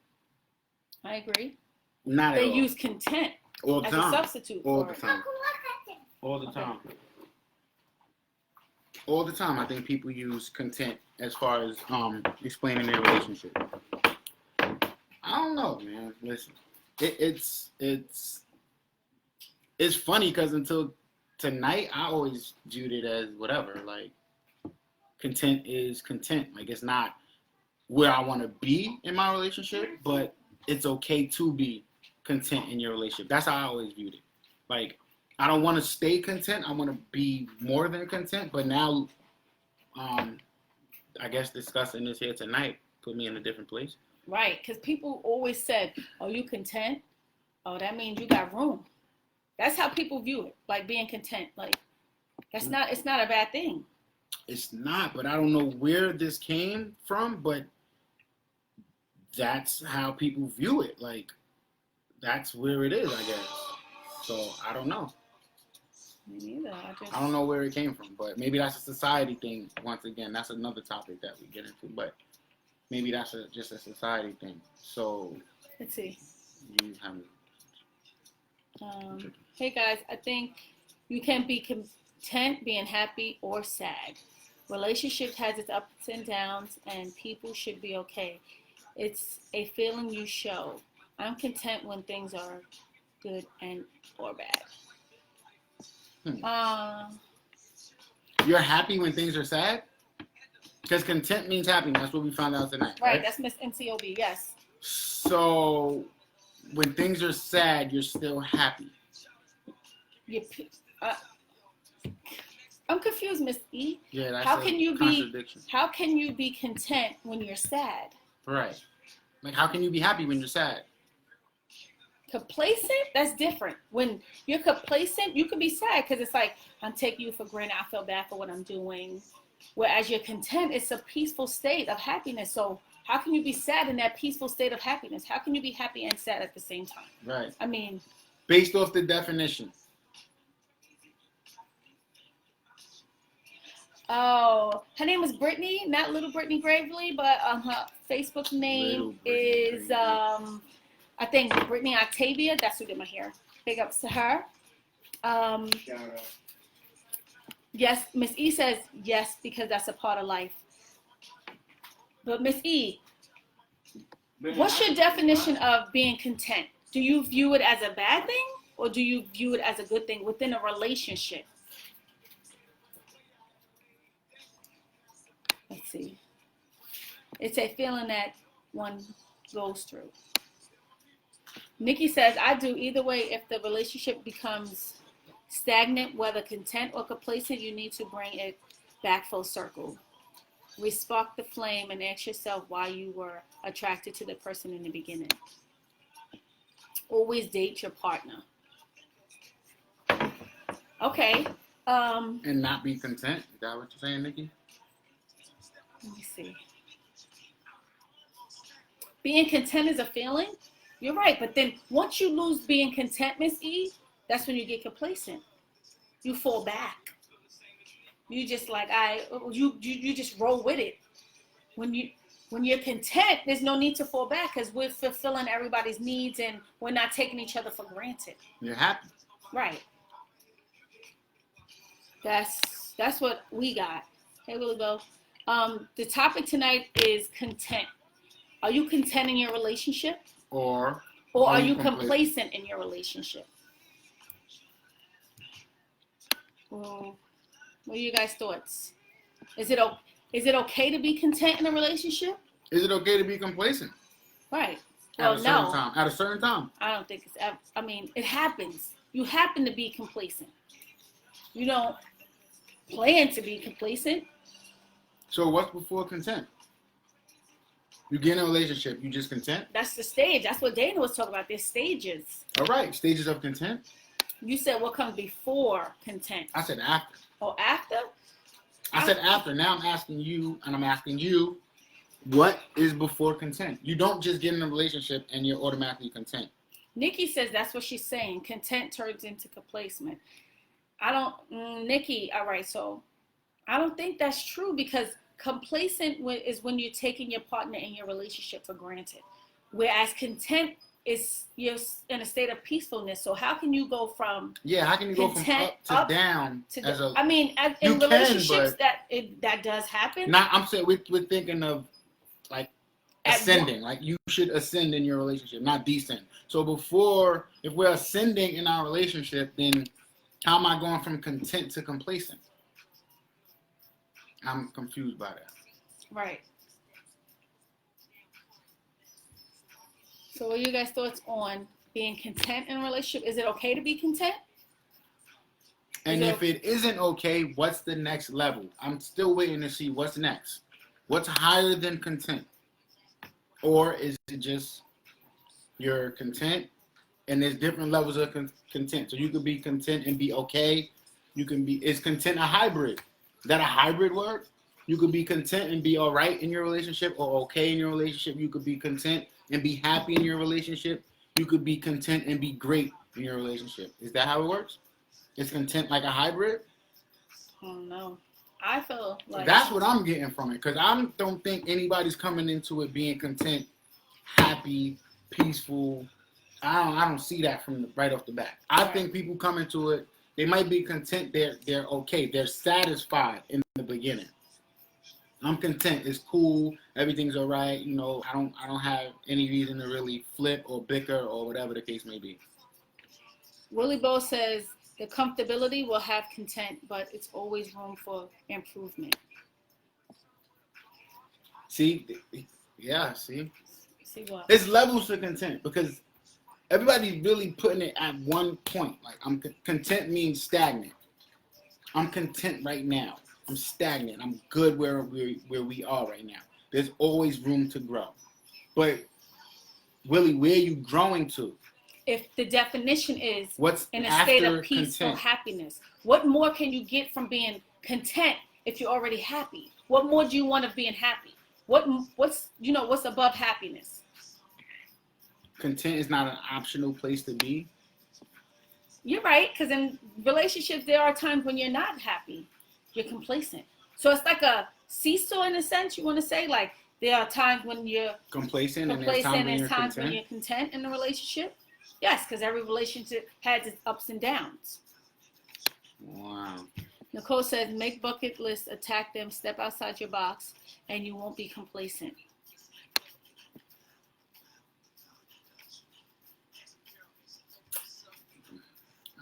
I agree. Not at all. They use content all the as time. a substitute all for the time. All the time. All the time. I think people use content as far as explaining their relationship. I don't know, man. Listen, it's funny because until tonight, I always viewed it as whatever. Like, content is content. Like, it's not where I want to be in my relationship, but it's okay to be content in your relationship. That's how I always viewed it. Like, I don't want to stay content. I want to be more than content. But now, I guess discussing this here tonight put me in a different place. Right, because people always said, "Oh, you content? Oh, that means you got room." That's how people view it, like being content. Like it's not a bad thing. It's not, but I don't know where this came from, but that's how people view it. Like that's where it is, I guess. So I don't know. Me neither. I don't know where it came from, but maybe that's a society thing. Once again, that's another topic that we get into, but maybe that's just a society thing. So let's see. You have. Hey guys, I think you can be content being happy or sad. Relationship has its ups and downs and people should be okay. It's a feeling you show. I'm content when things are good and or bad. You're happy when things are sad? Because content means happiness. That's what we found out tonight. Right, that's Miss NCOB, yes. So, when things are sad, you're still happy. I'm confused, Miss E. Yeah, that's how a can you contradiction. How can you be content when you're sad? Right. Like, how can you be happy when you're sad? Complacent? That's different. When you're complacent, you could be sad because it's like, I'm taking you for granted. I feel bad for what I'm doing. Whereas you're content, it's a peaceful state of happiness. So how can you be sad in that peaceful state of happiness? How can you be happy and sad at the same time? Right. I mean, based off the definition. Oh, her name is Brittany, not Little Brittany Gravely, but her Facebook name is I think Brittany Octavia. That's who did my hair. Big ups to her. Yes, Miss E says yes because that's a part of life. But Miss E, what's your definition of being content? Do you view it as a bad thing or do you view it as a good thing within a relationship? Let's see. It's a feeling that one goes through. Nikki says, I do either way. If the relationship becomes stagnant, whether content or complacent, you need to bring it back full circle. Respark the flame and ask yourself why you were attracted to the person in the beginning. Always date your partner. Okay. And not be content? Is that what you're saying, Nikki? Let me see. Being content is a feeling. You're right, but then once you lose being content, Miss E, that's when you get complacent. You fall back. You just like you just roll with it. When you're content, there's no need to fall back because we're fulfilling everybody's needs and we're not taking each other for granted. You're happy. Right. That's what we got. Hey, Willie Bo. The topic tonight is content. Are you content in your relationship? Or are you complacent in your relationship? Well, what are you guys' thoughts? Is it okay to be content in a relationship? Is it okay to be complacent? Right. At a certain time. I don't think it's ever. I mean, it happens. You happen to be complacent. You don't plan to be complacent. So what's before content? You get in a relationship, you just content? That's the stage. That's what Dana was talking about. There's stages. All right, stages of content. You said what comes before content? I said after. Oh, after? I said after. Now I'm asking you, what is before content? You don't just get in a relationship and you're automatically content. Nikki says that's what she's saying. Content turns into complacement. Nikki, all right, so I don't think that's true because complacent is when you're taking your partner in your relationship for granted. Whereas content is you're in a state of peacefulness. So how can you go from how can you go from up to down? In relationships that does happen. Not, I'm saying we're thinking of like ascending. Like you should ascend in your relationship, not descend. So if we're ascending in our relationship, then how am I going from content to complacent? I'm confused by that. Right. So what are you guys' thoughts on being content in a relationship? Is it okay to be content? And if it isn't okay, what's the next level? I'm still waiting to see what's next. What's higher than content? Or is it just you're content and there's different levels of content? So you could be content and be okay. Is content a hybrid? Is that a hybrid word? You could be content and be all right in your relationship or okay in your relationship. You could be content and be happy in your relationship. You could be content and be great in your relationship. Is that how it works? Is content like a hybrid? I don't know. I feel like that's what I'm getting from it because I don't think anybody's coming into it being content, happy, peaceful. I don't see that from right off the bat. I think people come into it. They might be content. They're okay. They're satisfied in the beginning. I'm content. It's cool. Everything's all right. You know, I don't have any reason to really flip or bicker or whatever the case may be. Willie Bo says The comfortability will have content, but it's always room for improvement. See, yeah, see. See what? It's levels to content because everybody's really putting it at one point. Like content means stagnant. I'm content right now. I'm stagnant. I'm good where we are right now. There's always room to grow. But Willie, where are you growing to? If the definition is what's in a state of after peaceful content? happiness, what more can you get from being content if you're already happy? What more do you want of being happy? What's above happiness? Content is not an optional place to be. You're right, because in relationships there are times when you're not happy, you're complacent. So it's like a seesaw in a sense. You want to say like there are times when you're Complacent and there's times when you're content in a relationship. Yes, because every relationship has its ups and downs. Wow. Nicole says, make bucket lists, attack them, step outside your box, and you won't be complacent.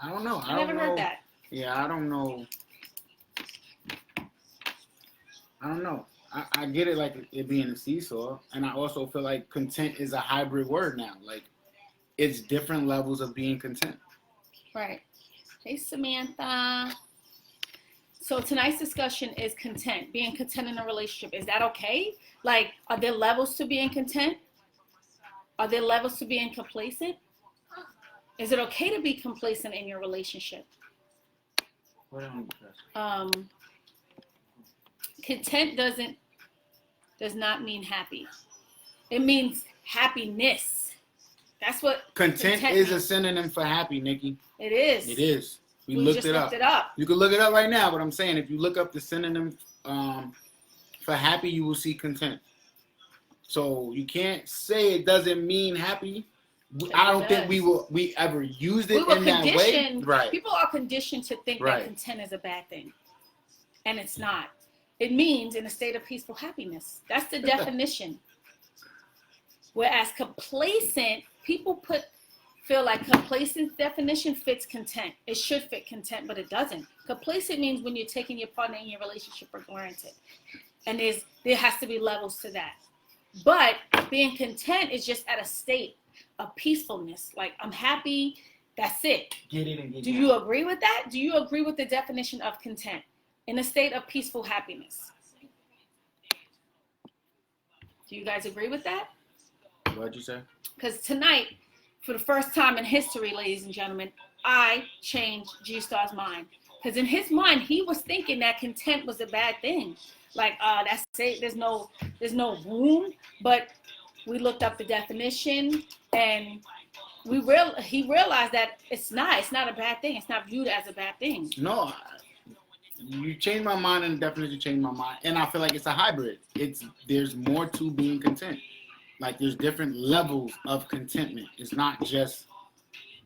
I don't know. I never heard that. Yeah, I don't know. I get it like it being a seesaw, and I also feel like content is a hybrid word now. Like, it's different levels of being content. Right. Hey, Samantha. So tonight's discussion is content, being content in a relationship. Is that okay? Like, are there levels to being content? Are there levels to being complacent? Is it okay to be complacent in your relationship? Content does not mean happy. It means happiness. That's what content is a synonym for happy, Nikki. It is. It is. We looked it up. You can look it up right now, but I'm saying if you look up the synonym for happy, you will see content. So you can't say it doesn't mean happy. I don't think we ever used it in that way. Right. People are conditioned to think that content is a bad thing, and it's not. It means in a state of peaceful happiness. That's the definition. Whereas complacent, people feel like complacent definition fits content. It should fit content, but it doesn't. Complacent means when you're taking your partner in your relationship for granted, and there has to be levels to that. But being content is just at a state of peacefulness. Like, I'm happy. That's it. Get it and get it. Do you agree with that? Do you agree with the definition of content? In a state of peaceful happiness. Do you guys agree with that? What'd you say? Because tonight, for the first time in history, ladies and gentlemen, I changed G-Star's mind. Because in his mind, he was thinking that content was a bad thing. Like, that's it. There's no room. But we looked up the definition, and he realized that it's not a bad thing. It's not viewed as a bad thing. No. You changed my mind, and definitely changed my mind. And I feel like it's a hybrid. There's more to being content. Like, there's different levels of contentment. It's not just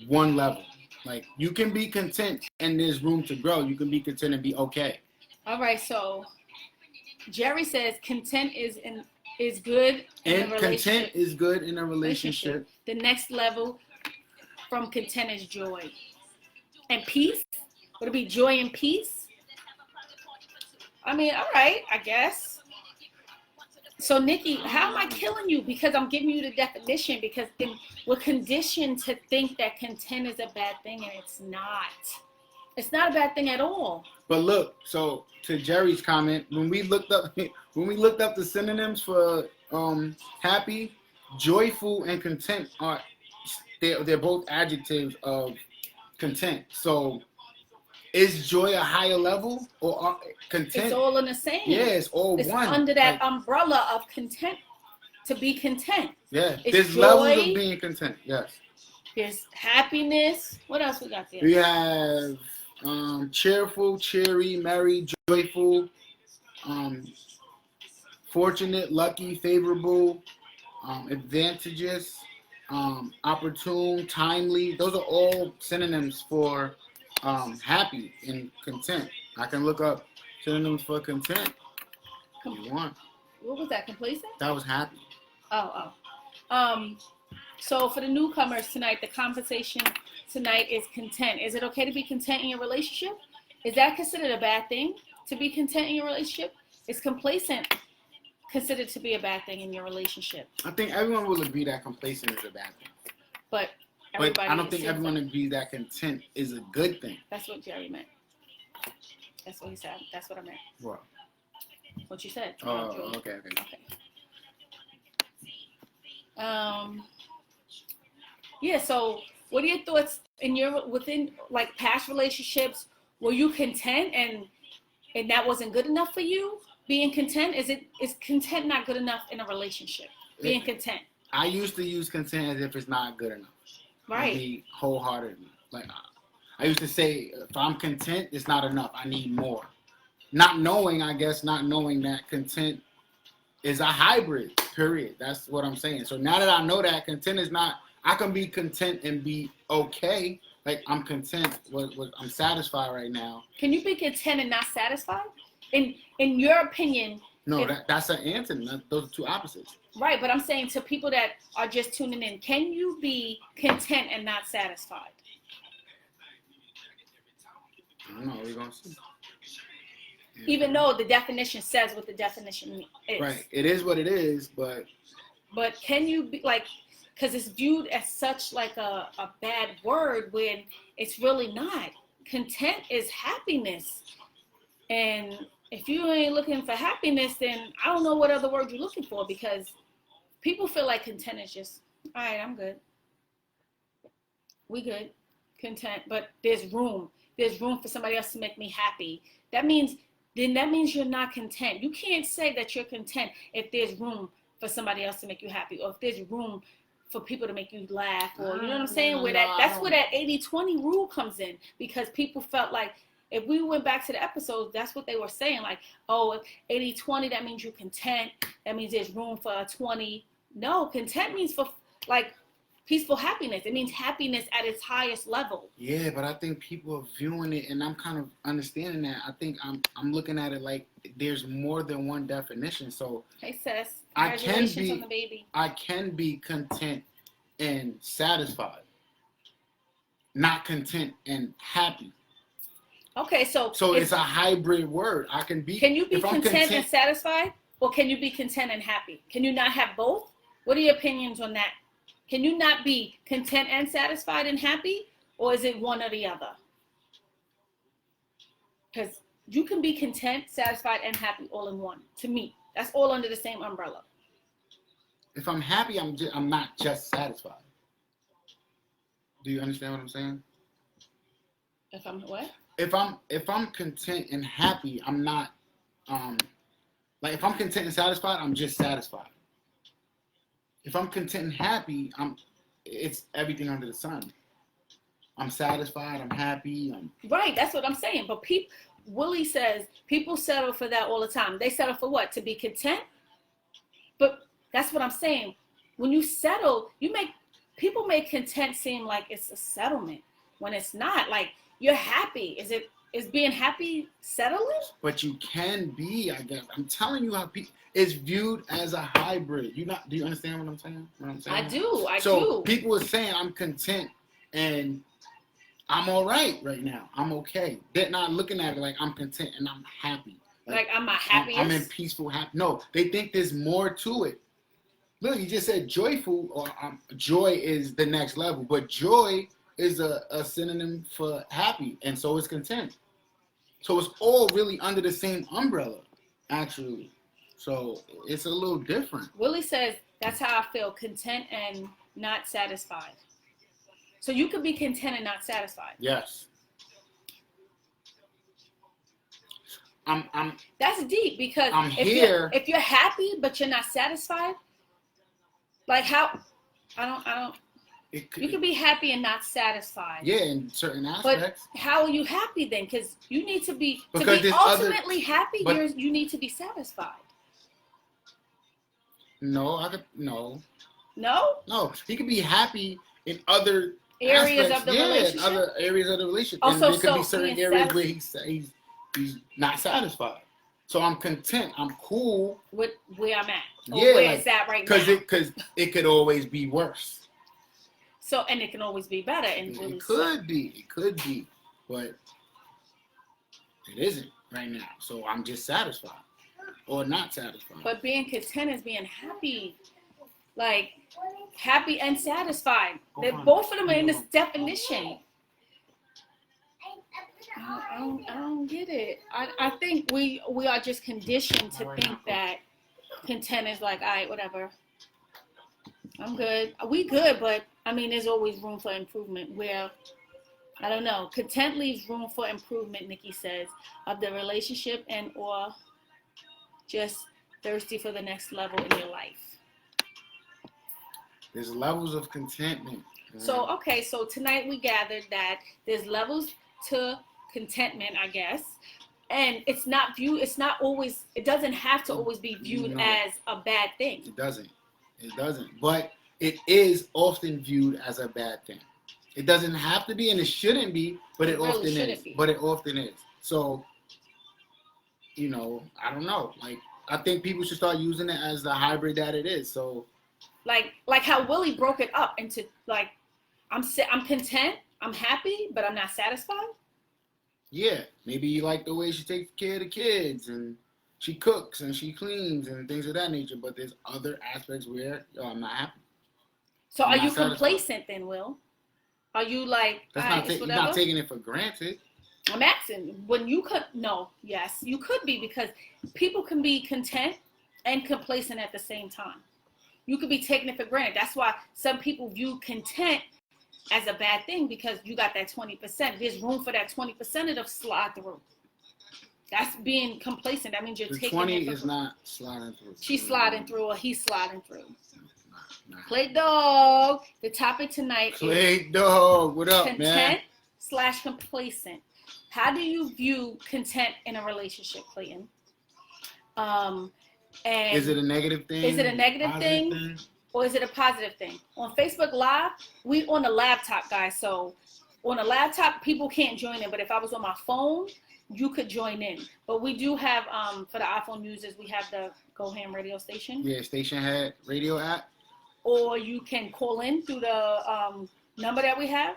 one level. Like, you can be content and there's room to grow. You can be content and be okay. All right, so Jerry says content is good in a relationship. Content is good in a relationship. The next level from content is joy. And peace? Would it be joy and peace? I mean, all right, I guess. So, Nikki, how am I killing you? Because I'm giving you the definition, because we're conditioned to think that content is a bad thing, and it's not. It's not a bad thing at all. But look, so to Jerry's comment, when we looked up the synonyms for happy, joyful, and content they're both adjectives of content. So is joy a higher level or content? It's all in the same. Yeah, it's all it's one. Under that umbrella of content, to be content. Yeah, it's there's joy, levels of being content. Yes. There's happiness. What else we got there? We have cheerful, cheery, merry, joyful, fortunate, lucky, favorable, advantageous, opportune, timely. Those are all synonyms for happy and content. I can look up synonyms for content if you want. What was that? Complacent? That was happy. Oh. So for the newcomers tonight, the conversation tonight is content. Is it okay to be content in your relationship? Is that considered a bad thing to be content in your relationship? Is complacent considered to be a bad thing in your relationship? I think everyone will agree that complacent is a bad thing. But I don't think everyone agrees that content is a good thing. That's what Jerry meant. That's what he said. That's what I meant. What? What you said. Oh, okay. Yeah, so what are your thoughts within like past relationships? Were you content and that wasn't good enough for you? Being content, is content not good enough in a relationship? Being content. I used to use content as if it's not good enough. Right. Be wholeheartedly. Like I used to say, if I'm content, it's not enough. I need more. Not knowing that content is a hybrid, period. That's what I'm saying. So now that I know that content is not, I can be content and be okay. Like I'm content, I'm satisfied right now. Can you be content and not satisfied? In your opinion? No, that's an answer. Those are two opposites. Right, but I'm saying to people that are just tuning in, can you be content and not satisfied? I don't know. We're going to see. Even though the definition says what the definition is. Right. It is what it is, but can you be like, because it's viewed as such like a bad word when it's really not. Content is happiness. And if you ain't looking for happiness, then I don't know what other word you're looking for, because people feel like content is just, all right, I'm good. We good. Content. But there's room. There's room for somebody else to make me happy. That means you're not content. You can't say that you're content if there's room for somebody else to make you happy, or if there's room for people to make you laugh, or you know what I'm saying? That's where that 80-20 rule comes in, because people felt like, if we went back to the episodes, that's what they were saying. Like, oh, 80-20, that means you're content. That means there's room for a 20. No, content means for like peaceful happiness. It means happiness at its highest level. Yeah, but I think people are viewing it, and I'm kind of understanding that. I think I'm looking at it like there's more than one definition. So hey, sis, I congratulations on the baby. I can be content and satisfied, not content and happy. Okay, so it's a hybrid word. I can be. Can you be content and satisfied, or can you be content and happy? Can you not have both? What are your opinions on that? Can you not be content and satisfied and happy, or is it one or the other? Because you can be content, satisfied, and happy all in one. To me, that's all under the same umbrella. If I'm happy, I'm not just satisfied. Do you understand what I'm saying? If I'm what? If I'm content and happy, I'm not like if I'm content and satisfied, I'm just satisfied. If I'm content and happy, it's everything under the sun. I'm satisfied, I'm happy. Right, that's what I'm saying. But Willie says people settle for that all the time. They settle for what? To be content? But that's what I'm saying. When you settle, people make content seem like it's a settlement when it's not. Like, you're happy. Is being happy settling? But you can be, I guess. I'm telling you how it's viewed as a hybrid. Do you understand what I'm saying? I do. So people are saying I'm content and I'm all right now. I'm okay. They're not looking at it like I'm content and I'm happy. Like I'm not happy. I'm in peaceful happy. No, they think there's more to it. Look, you just said joyful, or joy is the next level, but joy is a synonym for happy, and so is content. So it's all really under the same umbrella, actually. So it's a little different. Willie says that's how I feel, content and not satisfied. So you could be content and not satisfied. Yes. That's deep, because if you're happy but you're not satisfied, like how I don't. You can be happy and not satisfied. Yeah, in certain aspects. But how are you happy then? Because you need to be ultimately happy. You need to be satisfied. No. No. He can be happy in other areas of the relationship. In other areas of the relationship. Also, and there could be certain areas where he's not satisfied. So I'm content. I'm cool with where I'm at. Or where it's at right now. Because it could always be worse. So, and it can always be better. And It really could be, but it isn't right now. So I'm just satisfied or not satisfied. But being content is being happy, like happy and satisfied. They both of them are in this definition. I don't get it. I think we are just conditioned to think that content is like, all right, whatever. I'm good. We good, but I mean, there's always room for improvement. Where I don't know. Content leaves room for improvement, Nikki says, of the relationship and or just thirsty for the next level in your life. There's levels of contentment. So, okay, so tonight we gathered that there's levels to contentment, I guess. And it doesn't have to always be viewed as a bad thing. It doesn't. But it is often viewed as a bad thing. It doesn't have to be, and it shouldn't be, but it often is. But it often is. So, I don't know. Like, I think people should start using it as the hybrid that it is. So, like how Willie broke it up into like, I'm content, I'm happy, but I'm not satisfied. Yeah, maybe you like the way she takes care of the kids and she cooks and she cleans and things of that nature. But there's other aspects where I'm not happy. So are you complacent then, Will? Are you like, you're not taking it for granted. I'm asking, when you could, no, yes, you could be, because people can be content and complacent at the same time. You could be taking it for granted. That's why some people view content as a bad thing, because you got that 20%. There's room for that 20% to slide through. That's being complacent. That means you're taking 20 it for is not sliding through. She's sliding through, or he's sliding through. Clay Dog. The topic tonight is Clay Dog. What up, content / complacent. How do you view content in a relationship, Clayton? And is it a negative thing? Is it a negative thing? Or is it a positive thing? On Facebook Live, we on the laptop, guys. So on a laptop, people can't join in. But if I was on my phone, you could join in. But we do have, for the iPhone users, we have the Go Ham radio station. Yeah, Station Head radio app. Or you can call in through the number that we have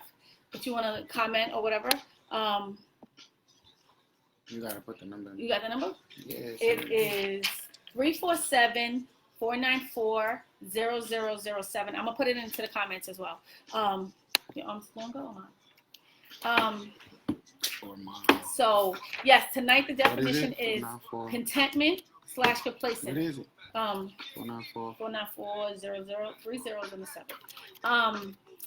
if you want to comment or whatever. You got to put the number in. You got the number? Yes. It is 347-494-0007. I'm going to put it into the comments as well. Your arm's going to go on. So, yes, tonight the definition is contentment / complacent. What is it? 494-00, 3 zeros and a 7.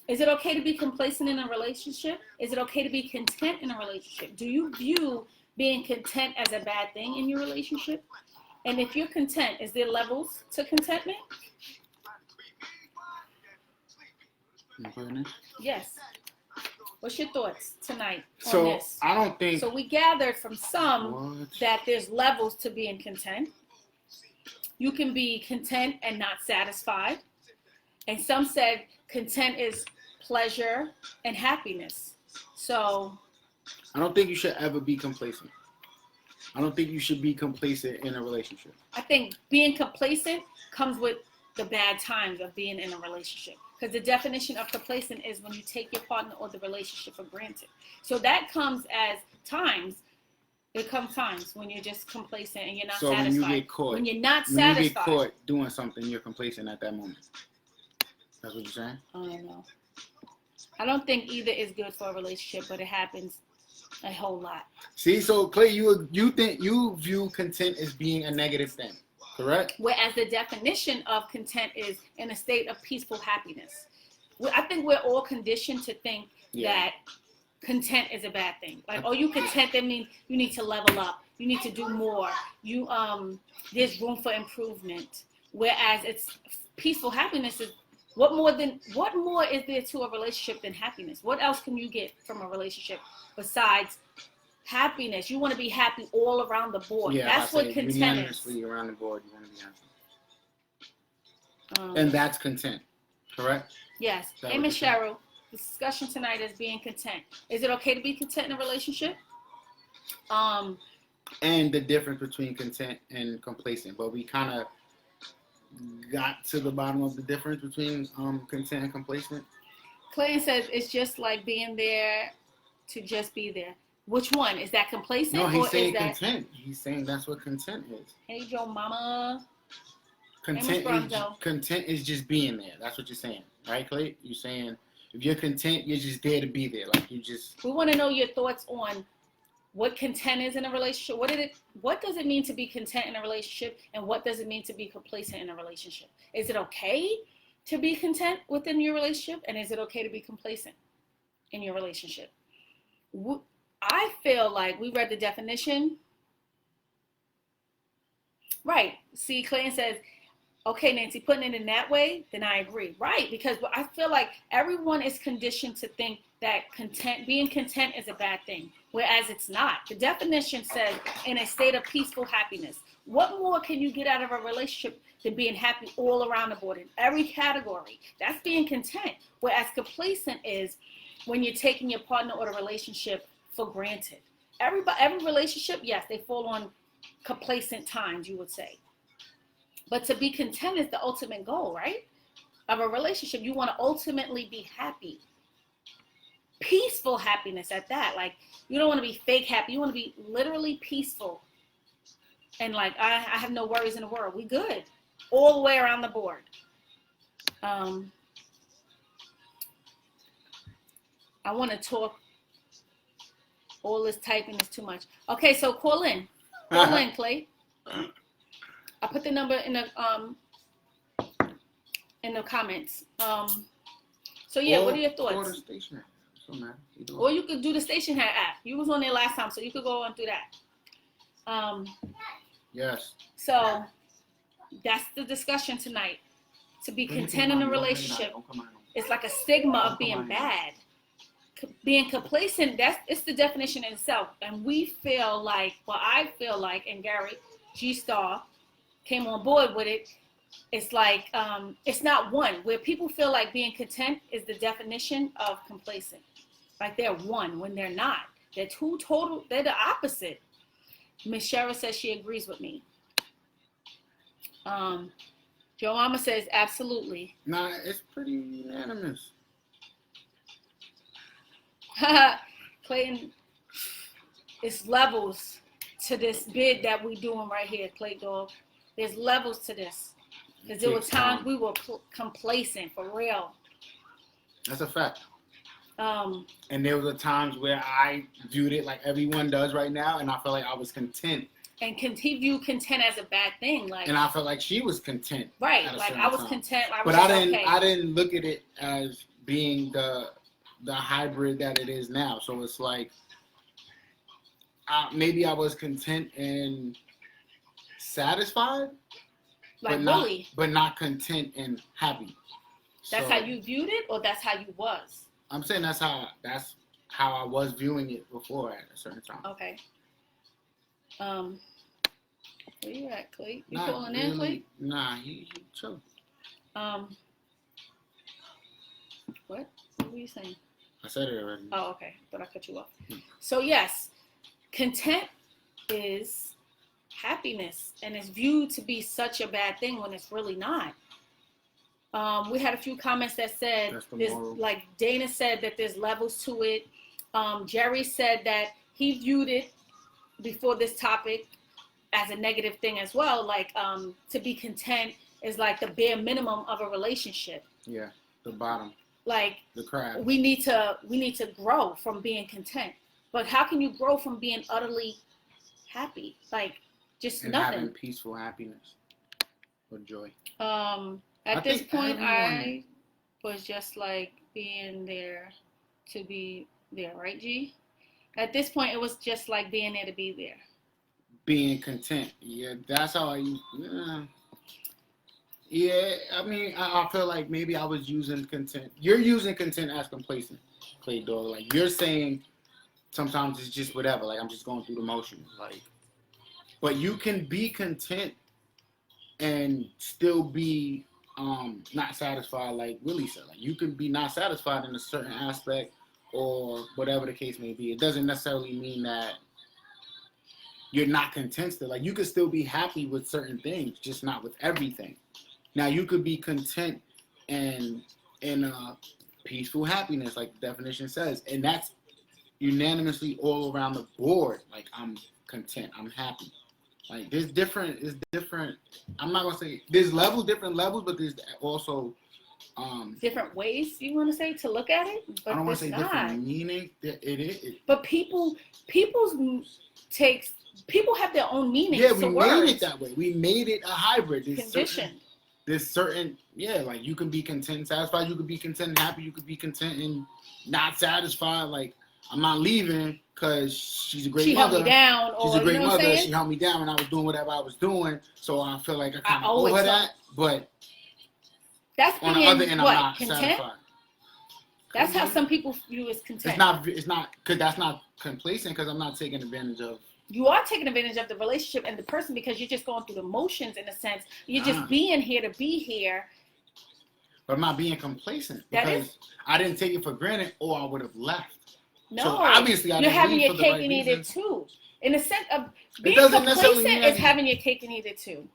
Is it okay to be complacent in a relationship? Is it okay to be content in a relationship? Do you view being content as a bad thing in your relationship? And if you're content, is there levels to contentment? Yes. What's your thoughts tonight on this? I don't think. So we gathered from some that there's levels to being content. You can be content and not satisfied. And some said content is pleasure and happiness. So I don't think you should ever be complacent. I don't think you should be complacent in a relationship. I think being complacent comes with the bad times of being in a relationship. Because the definition of complacent is when you take your partner or the relationship for granted. So that comes as times. There come times when you're just complacent and you're not satisfied. When you get caught. When you're not satisfied. When you get caught doing something, you're complacent at that moment. That's what you're saying? I don't know. I don't think either is good for a relationship, but it happens a whole lot. See, so Clay, you think you view content as being a negative thing, correct? Whereas the definition of content is in a state of peaceful happiness. I think we're all conditioned to think that content is a bad thing. Like, oh, you content, that means you need to level up. You need to do more. There's room for improvement. Whereas it's peaceful happiness is what more is there to a relationship than happiness? What else can you get from a relationship besides happiness? You want to be happy all around the board. Yeah, that's what content is. Unanimously around the board, you want to be happy. And that's content, correct? Yes. Amy Cheryl, the discussion tonight is being content. Is it okay to be content in a relationship? And the difference between content and complacent. But we kind of got to the bottom of the difference between content and complacent. Clayton says it's just like being there to just be there. Which one? Is that complacent? No, he's or saying is that... content. He's saying that's what content is. Hey, Joe Mama. Content is just being there. That's what you're saying, right, Clay? You're saying if you're content, you're just there to be there. Like you just. We want to know your thoughts on what content is in a relationship. What does it mean to be content in a relationship, and what does it mean to be complacent in a relationship? Is it okay to be content within your relationship, and is it okay to be complacent in your relationship? I feel like we read the definition. Right. See, Clayton says, okay, Nancy, putting it in that way, then I agree. Right, because I feel like everyone is conditioned to think that being content is a bad thing, whereas it's not. The definition says in a state of peaceful happiness. What more can you get out of a relationship than being happy all around the board in every category? That's being content. Whereas complacent is when you're taking your partner or the relationship for granted. Every relationship, yes, they fall on complacent times, you would say. But to be content is the ultimate goal, right? Of a relationship. You want to ultimately be happy. Peaceful happiness at that. Like, you don't want to be fake happy. You want to be literally peaceful. And like, I have no worries in the world. We good. All the way around the board. I want to talk. All this typing is too much. Okay, so call in. Call in, Clay. I put the number in the comments. So yeah, what are your thoughts? Or the station app. Or you could do the station hat app. You was on there last time, so you could go on through that. Yes. So that's the discussion tonight. To be content in a relationship, it's like a stigma of being bad. Being complacent, it's the definition in itself. And we feel like, well, I feel like, and Gary G-Star came on board with it, it's like, it's not one. Where people feel like being content is the definition of complacent. Like they're one when they're not. They're they're the opposite. Miss Shara says she agrees with me. Joe Mama says absolutely. Nah, it's pretty unanimous. Clayton, it's levels to this bid that we doing right here, Clay Dog. There's levels to this. Because there were times we were complacent, for real. That's a fact. And there were times where I viewed it like everyone does right now, and I felt like I was content. And he viewed content as a bad thing, like. And I felt like she was content. Right, like I was content. I didn't look at it as being the hybrid that it is now. So it's like maybe I was content and satisfied, like but not content and happy. That's how you viewed it, or that's how you was? I'm saying that's how I was viewing it before at a certain time. Okay. Where you at, Clay? You calling in, Clay? Nah, he chill. What were you saying? I said it already. Oh, okay. But I cut you off. So yes, content is happiness, and it's viewed to be such a bad thing when it's really not. We had a few comments that said like Dana said that there's levels to it. Jerry said that he viewed it before this topic as a negative thing as well. Like to be content is like the bare minimum of a relationship. Yeah, the bottom. Like the crab. We need to grow from being content. But how can you grow from being utterly happy? Like just and nothing. Having peaceful happiness or joy. At this point, I was just like being there to be there, right, G? At this point, it was just like being there to be there. Being content. Yeah, that's how I use. Yeah, I mean, I feel like maybe I was using content. You're using content as complacent, Clay Dog. Like you're saying, sometimes it's just whatever. Like I'm just going through the motions. Like, but you can be content and still be not satisfied. Like Willie said, like you can be not satisfied in a certain aspect or whatever the case may be. It doesn't necessarily mean that you're not content still. Like you could still be happy with certain things, just not with everything. Now you could be content and in a peaceful happiness, like the definition says, and that's unanimously all around the board. Like, I'm content, I'm happy. Like, there's different. It's different. I'm not gonna say there's different levels, but there's also different ways you want to say to look at it. But I don't want to say not. different meaning. It is. But people's people have their own meanings. Yeah, we words. made it that way. We made it a hybrid. Conditioned. There's certain, like you can be content and satisfied. You could be content and happy. You could be content and not satisfied. Like, I'm not leaving because she's a great mother. She held me down. She's a great mother. She held me down when I was doing whatever I was doing. So I feel like I kind of owe her that. But that's on the other end, I'm not content? satisfied. That's how some people view as content. It's not because that's not complacent because I'm not taking advantage of. You are taking advantage of the relationship and the person because you're just going through the motions in a sense. You're just being here to be here. But I'm not being complacent because I didn't take it for granted or I would have left. No, so obviously I you're didn't having leave your for cake the right and eat it reasons. too. In the sense of being doesn't necessarily complacent mean is having your cake and eat it too.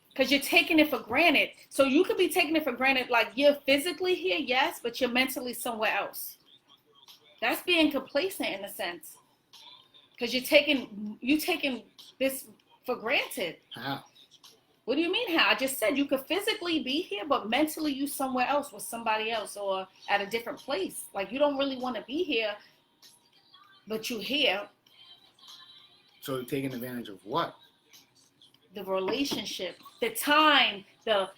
Because you're taking it for granted. So you could be taking it for granted like you're physically here, yes, but you're mentally somewhere else. That's being complacent in a sense. Because you're taking this for granted. How? What do you mean how? I just said you could physically be here, but mentally you somewhere else with somebody else or at a different place. Like you don't really want to be here, but you're here. So you're taking advantage of what? The relationship, the time, the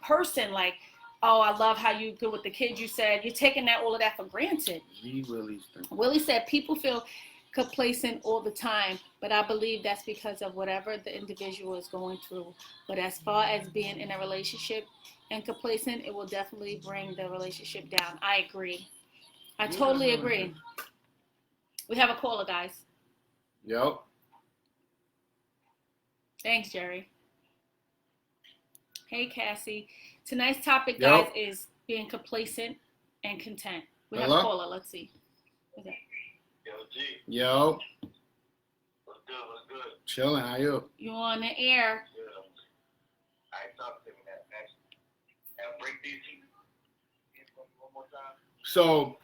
person. Like, oh, I love how you good with the kids. You said you're taking all of that for granted. Willie said people feel complacent all the time, but I believe that's because of whatever the individual is going through. But as far as being in a relationship and complacent, it will definitely bring the relationship down. I agree. I totally agree. We have a caller, guys. Yep. Thanks, Jerry. Hey, Cassie. Tonight's topic, guys, is being complacent and content. We have a caller. Let's see. What's that? Yo, G. Yo. What's good? Chilling. How you? You on the air? Good. I talked to me that next. And break these one more time. So,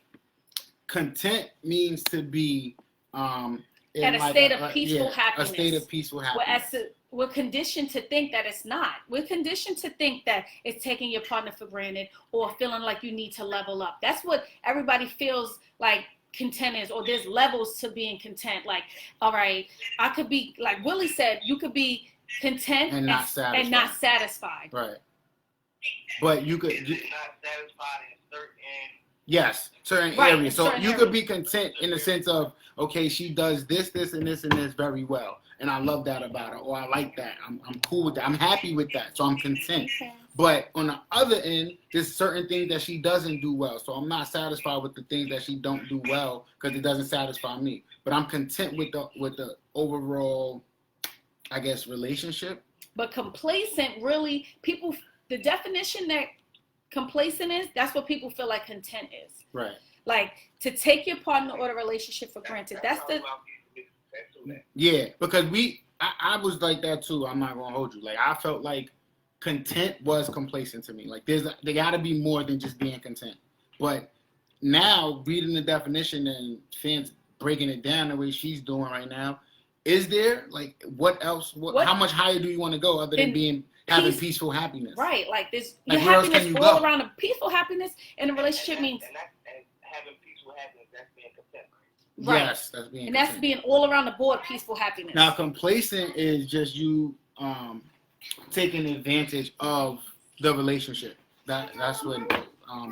content means to be at a state of peaceful happiness. A state of peaceful happiness. We're conditioned to think that it's not. We're conditioned to think that it's taking your partner for granted or feeling like you need to level up. That's what everybody feels like content is, or there's levels to being content. Like, all right, I could be, like Willie said, you could be content and not satisfied. Right. But you could. Not satisfied in certain areas. So you could be content in the sense of, okay, she does this, and this very well. And I love that about her, or I like that. I'm cool with that. I'm happy with that. So I'm content. Okay. But on the other end, there's certain things that she doesn't do well. So I'm not satisfied with the things that she don't do well because it doesn't satisfy me. But I'm content with the overall, I guess, relationship. But complacent, really, people, the definition that complacent is, that's what people feel like content is. Right. Like to take your partner or the relationship for granted. That's the. Yeah, because I was like that too. I'm not gonna hold you. Like I felt like content was complacent to me. Like there got to be more than just being content. But now reading the definition and fans breaking it down the way she's doing right now, is there like what else? How much higher do you want to go other than having peaceful happiness? Right, like this. Like your happiness all around a peaceful happiness in a relationship means. And having peaceful happiness, that's being content. Right. Yes, that's being. And that's being all around the board peaceful happiness. Now, complacent is just you taking advantage of the relationship. That's what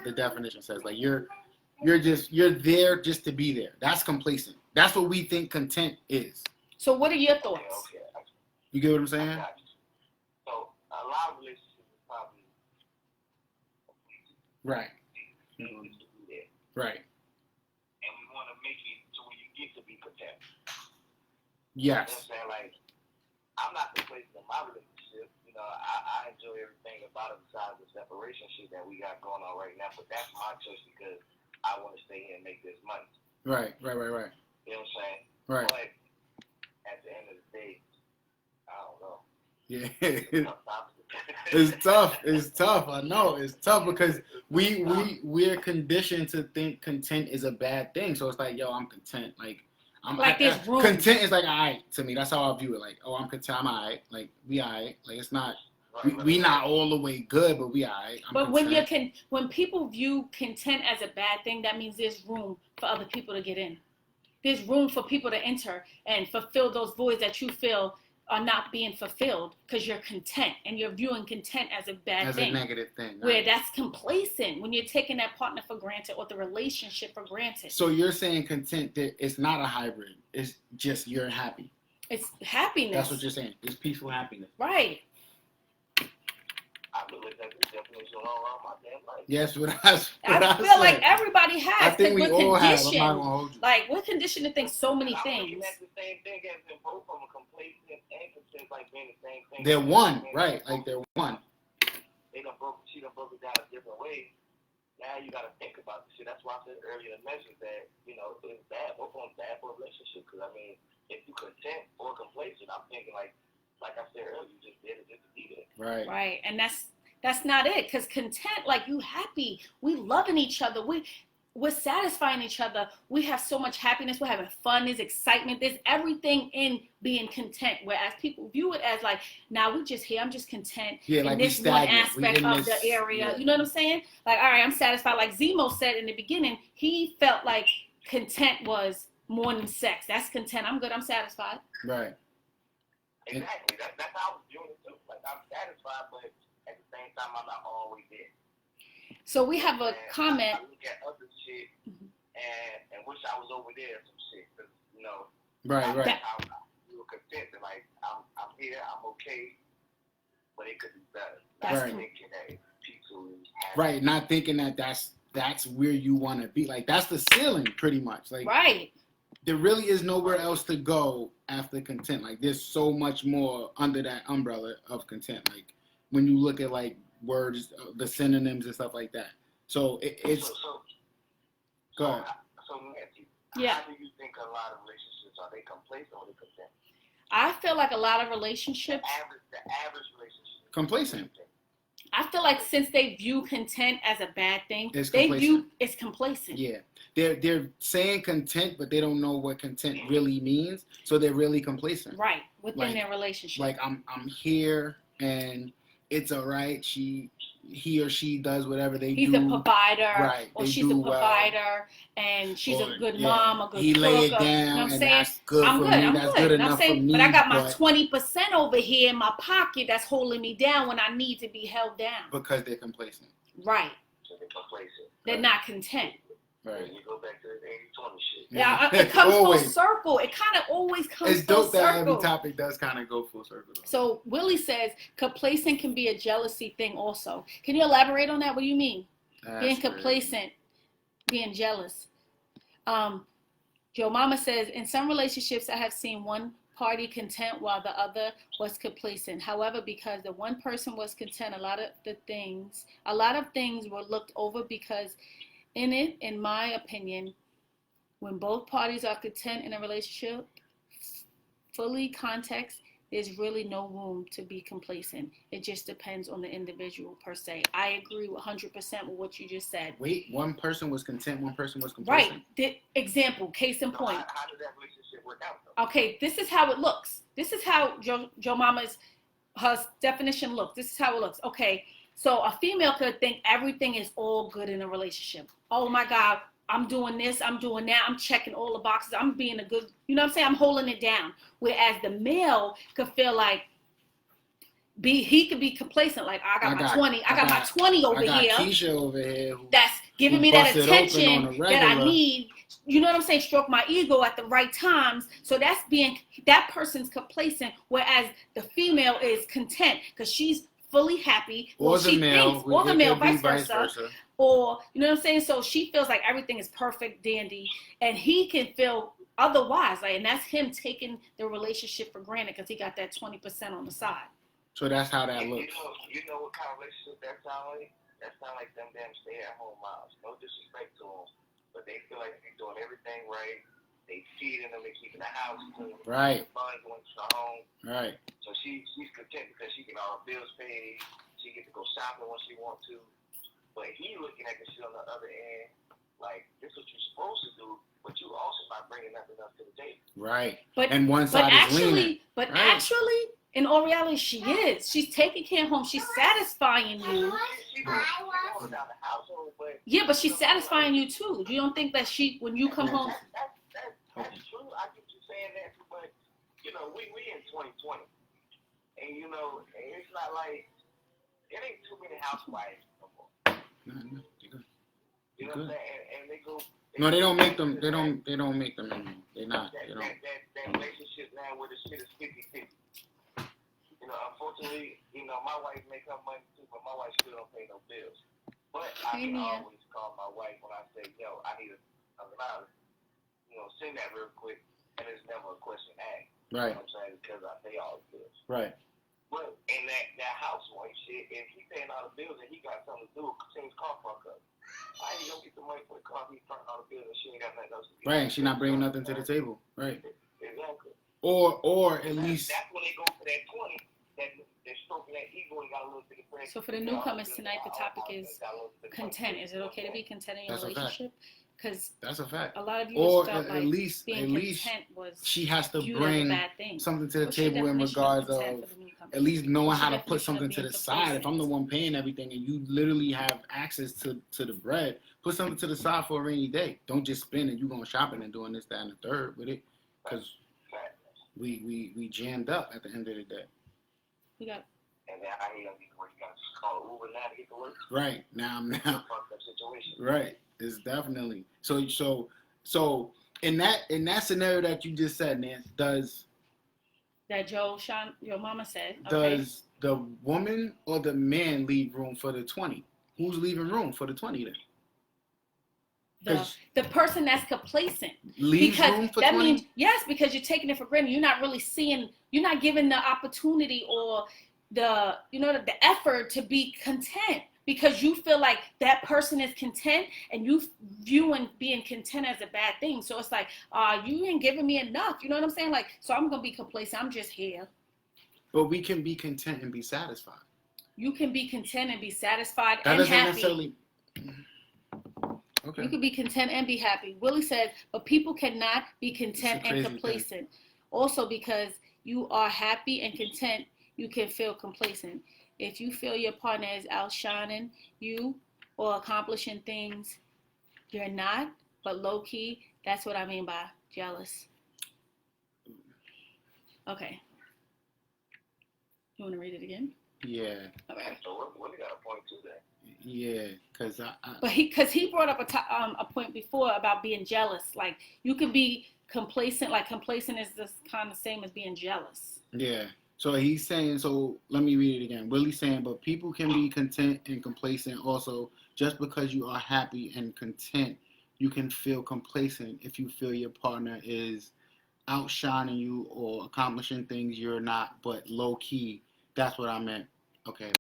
the definition says. Like you're there just to be there. That's complacent. That's what we think content is. So, what are your thoughts? Okay. You get what I'm saying? So a lot of relationships is probably right. Right. And we want to make it to where you get to be content. Yes. You know what I'm saying? Like, I'm not complacent in my relationship. You know, I enjoy everything about it besides the separation shit that we got going on right now. But that's my choice because I want to stay here and make this money. Right. You know what I'm saying? Right. But at the end of the day, I don't know. Yeah. It's tough. It's tough. I know it's tough because we're conditioned to think content is a bad thing. So it's like, yo, I'm content. This room. Content is like, all right to me. That's how I view it. Like, oh, I'm content. I'm all right. Like, we all right. Like, it's not. We not all the way good, but we all right. But when people view content as a bad thing, that means there's room for other people to get in. There's room for people to enter and fulfill those voids that you feel are not being fulfilled because you're content and you're viewing content as a bad thing. As a negative thing. Right? Where that's complacent when you're taking that partner for granted or the relationship for granted. So you're saying content that it's not a hybrid. It's just you're happy. It's happiness. That's what you're saying. It's peaceful happiness. Right. I believe that's the definition all around my damn life. Yes, I feel like everybody has. I think we all have. I'm not gonna hold you. Like, we're conditioned to think so many I'm things. That's the same thing as in both of them, complacent and content, like being the same thing. They're one, right? Like they're one. She done broke it down a different way. Now you got to think about this shit. That's why I said earlier in the message that, it's bad. Both of them bad for a relationship. Because, I mean, if you content or complacent, I'm thinking like I said earlier, you just did it just to be there. Right. Right. And that's not it. Because content, like, you happy. We loving each other. We're satisfying each other. We have so much happiness. We're having fun. There's excitement. There's everything in being content. Whereas people view it as like, nah, we just here. I'm just content in this one aspect of the area. Yeah. You know what I'm saying? Like, all right, I'm satisfied. Like Zemo said in the beginning, he felt like content was more than sex. That's content. I'm good. I'm satisfied. Right. Exactly. That's how I was viewing it too. Like, I'm satisfied, but at the same time, I'm not always there. So we have a comment. I look at other shit and wish I was over there some shit. Cause, Right. I'm content and like I'm here, I'm okay, but it could be better. That's thinking that people right, not thinking that that's where you want to be. Like that's the ceiling, pretty much. Like right. There really is nowhere else to go after content. Like there's so much more under that umbrella of content. Like when you look at like words, the synonyms and stuff like that. So it's. Go ahead. So Nancy, yeah. How do you think a lot of relationships are they complacent or they content? I feel like a lot of relationships. The average relationship. Complacent. I feel like since they view content as a bad thing, it's complacent. Yeah, they're saying content, but they don't know what content really means, so they're really complacent. Right, within their relationship. Like I'm here and it's all right. He or she does whatever they do. He's a provider, right? Or she's a provider, and she's a good mom, a good he cook. Lay it down, you know what I'm saying? That's good I'm for good. me. I'm that's good. good enough for me. But I got my 20% over here in my pocket that's holding me down when I need to be held down. Because they're complacent. Right. So they're complacent. They're not content. Right. You go back to the 80-20 shit. Yeah, it comes full circle. It kind of always comes full circle. It's dope that every topic does kind of go full circle. Though. So Willie says complacent can be a jealousy thing also. Can you elaborate on that? What do you mean? Being complacent, being jealous. Joe Mama says, in some relationships I have seen one party content while the other was complacent. However, because the one person was content, a lot of things were looked over because in my opinion, when both parties are content in a relationship, fully context, there's really no room to be complacent. It just depends on the individual per se. I agree 100% with what you just said. Wait, one person was content, one person was complacent? Right. Example, case in point. How did that relationship work out, though? Okay, this is how it looks. This is how Joe Mama's her definition looks. This is how it looks. Okay, so a female could think everything is all good in a relationship. Oh my God, I'm doing this, I'm doing that, I'm checking all the boxes, I'm being a good, you know what I'm saying? I'm holding it down. Whereas the male could feel like he could be complacent, like I got my 20 over here. I got Keisha over here. That's giving me that attention that I need. You know what I'm saying? Stroke my ego at the right times. So that's that person's complacent, whereas the female is content because she's fully happy. Or the male, vice versa. Or, you know what I'm saying? So she feels like everything is perfect, dandy, and he can feel otherwise. Like, and that's him taking the relationship for granted because he got that 20% on the side. So that's how that looks. You know what kind of relationship that sounds like? That sounds like them damn stay-at-home moms. No disrespect to them, but they feel like they're doing everything right. They feeding them, they keeping the house clean. Right. Fun going to the home. Right. So she's content because she can all bills paid. She get to go shopping when she wants to. But he looking at the shit on the other end, like, this is what you're supposed to do, but you also not bringing nothing else to the table. Right. But and one side is leaning. But right. actually, in all reality, she is. She's taking care of home. She's satisfying you. Yeah, but she's satisfying you too. You don't think that when you come home? That's true. I get you saying that, but you know, we in 2020, and you know, it's not like it ain't too many housewives no more. No, you know what I'm saying? And they go. No, they don't make them. They don't make them anymore. They're not. That relationship now where the shit is 50-50. You know, unfortunately, you know, my wife make her money too, but my wife still don't pay no bills. But I can always call my wife when I say, yo, I need a $1,000. You know, send that real quick, and it's never a question asked. Right. You know what I'm saying? Because I pay all the bills. Right. But in that housewife shit, if he paying all the bills and he got something to do, change car fuck up. I ain't gonna get the money for the car, he front all the bills and she ain't got nothing else to do. Right, she not bringing nothing to the table. Right. Exactly. Or at least. That's when they go for that 20. They're stroking that ego and got a little bit of bread. So for the newcomers tonight, the topic is content. Is it okay to be content in your relationship? Because that's a fact. A lot of you or felt at like least content was she has to bring something to the table in regards of at least knowing how to put something to the side. If I'm the one paying everything and you literally have access to the bread, put something to the side for a rainy day. Don't just spend it. You going shopping and doing this, that, and the third with it, because we jammed up at the end of the day. We got. And then I hate on these where you got to call Uber now to get to work. Right now. Situation. Right. It's definitely so in that scenario that you just said, Nance, that your mama said. Does the woman or the man leave room for the 20? Who's leaving room for the 20 then? The person that's complacent leaves room for 20? That means yes, because you're taking it for granted. You're not really seeing. You're not giving the opportunity or the effort to be content because you feel like that person is content and you viewing being content as a bad thing. So it's like, you ain't giving me enough. You know what I'm saying? Like, so I'm gonna be complacent. I'm just here. But we can be content and be satisfied. You can be content and be satisfied that and happy. Necessarily... Okay. You can be content and be happy. Willie says, but people cannot be content and complacent. Thing. Also, because you are happy and content, you can feel complacent. If you feel your partner is outshining you or accomplishing things you're not, but low key, that's what I mean by jealous. Okay. You want to read it again? Yeah. All right. So what got a point to that? Yeah, because he brought up a point before about being jealous. Like you could be complacent. Like complacent is the kind of same as being jealous. Yeah. So he's saying. So let me read it again. Willie's saying, but people can be content and complacent also. Just because you are happy and content, you can feel complacent if you feel your partner is outshining you or accomplishing things you're not, but low key. That's what I meant. Okay.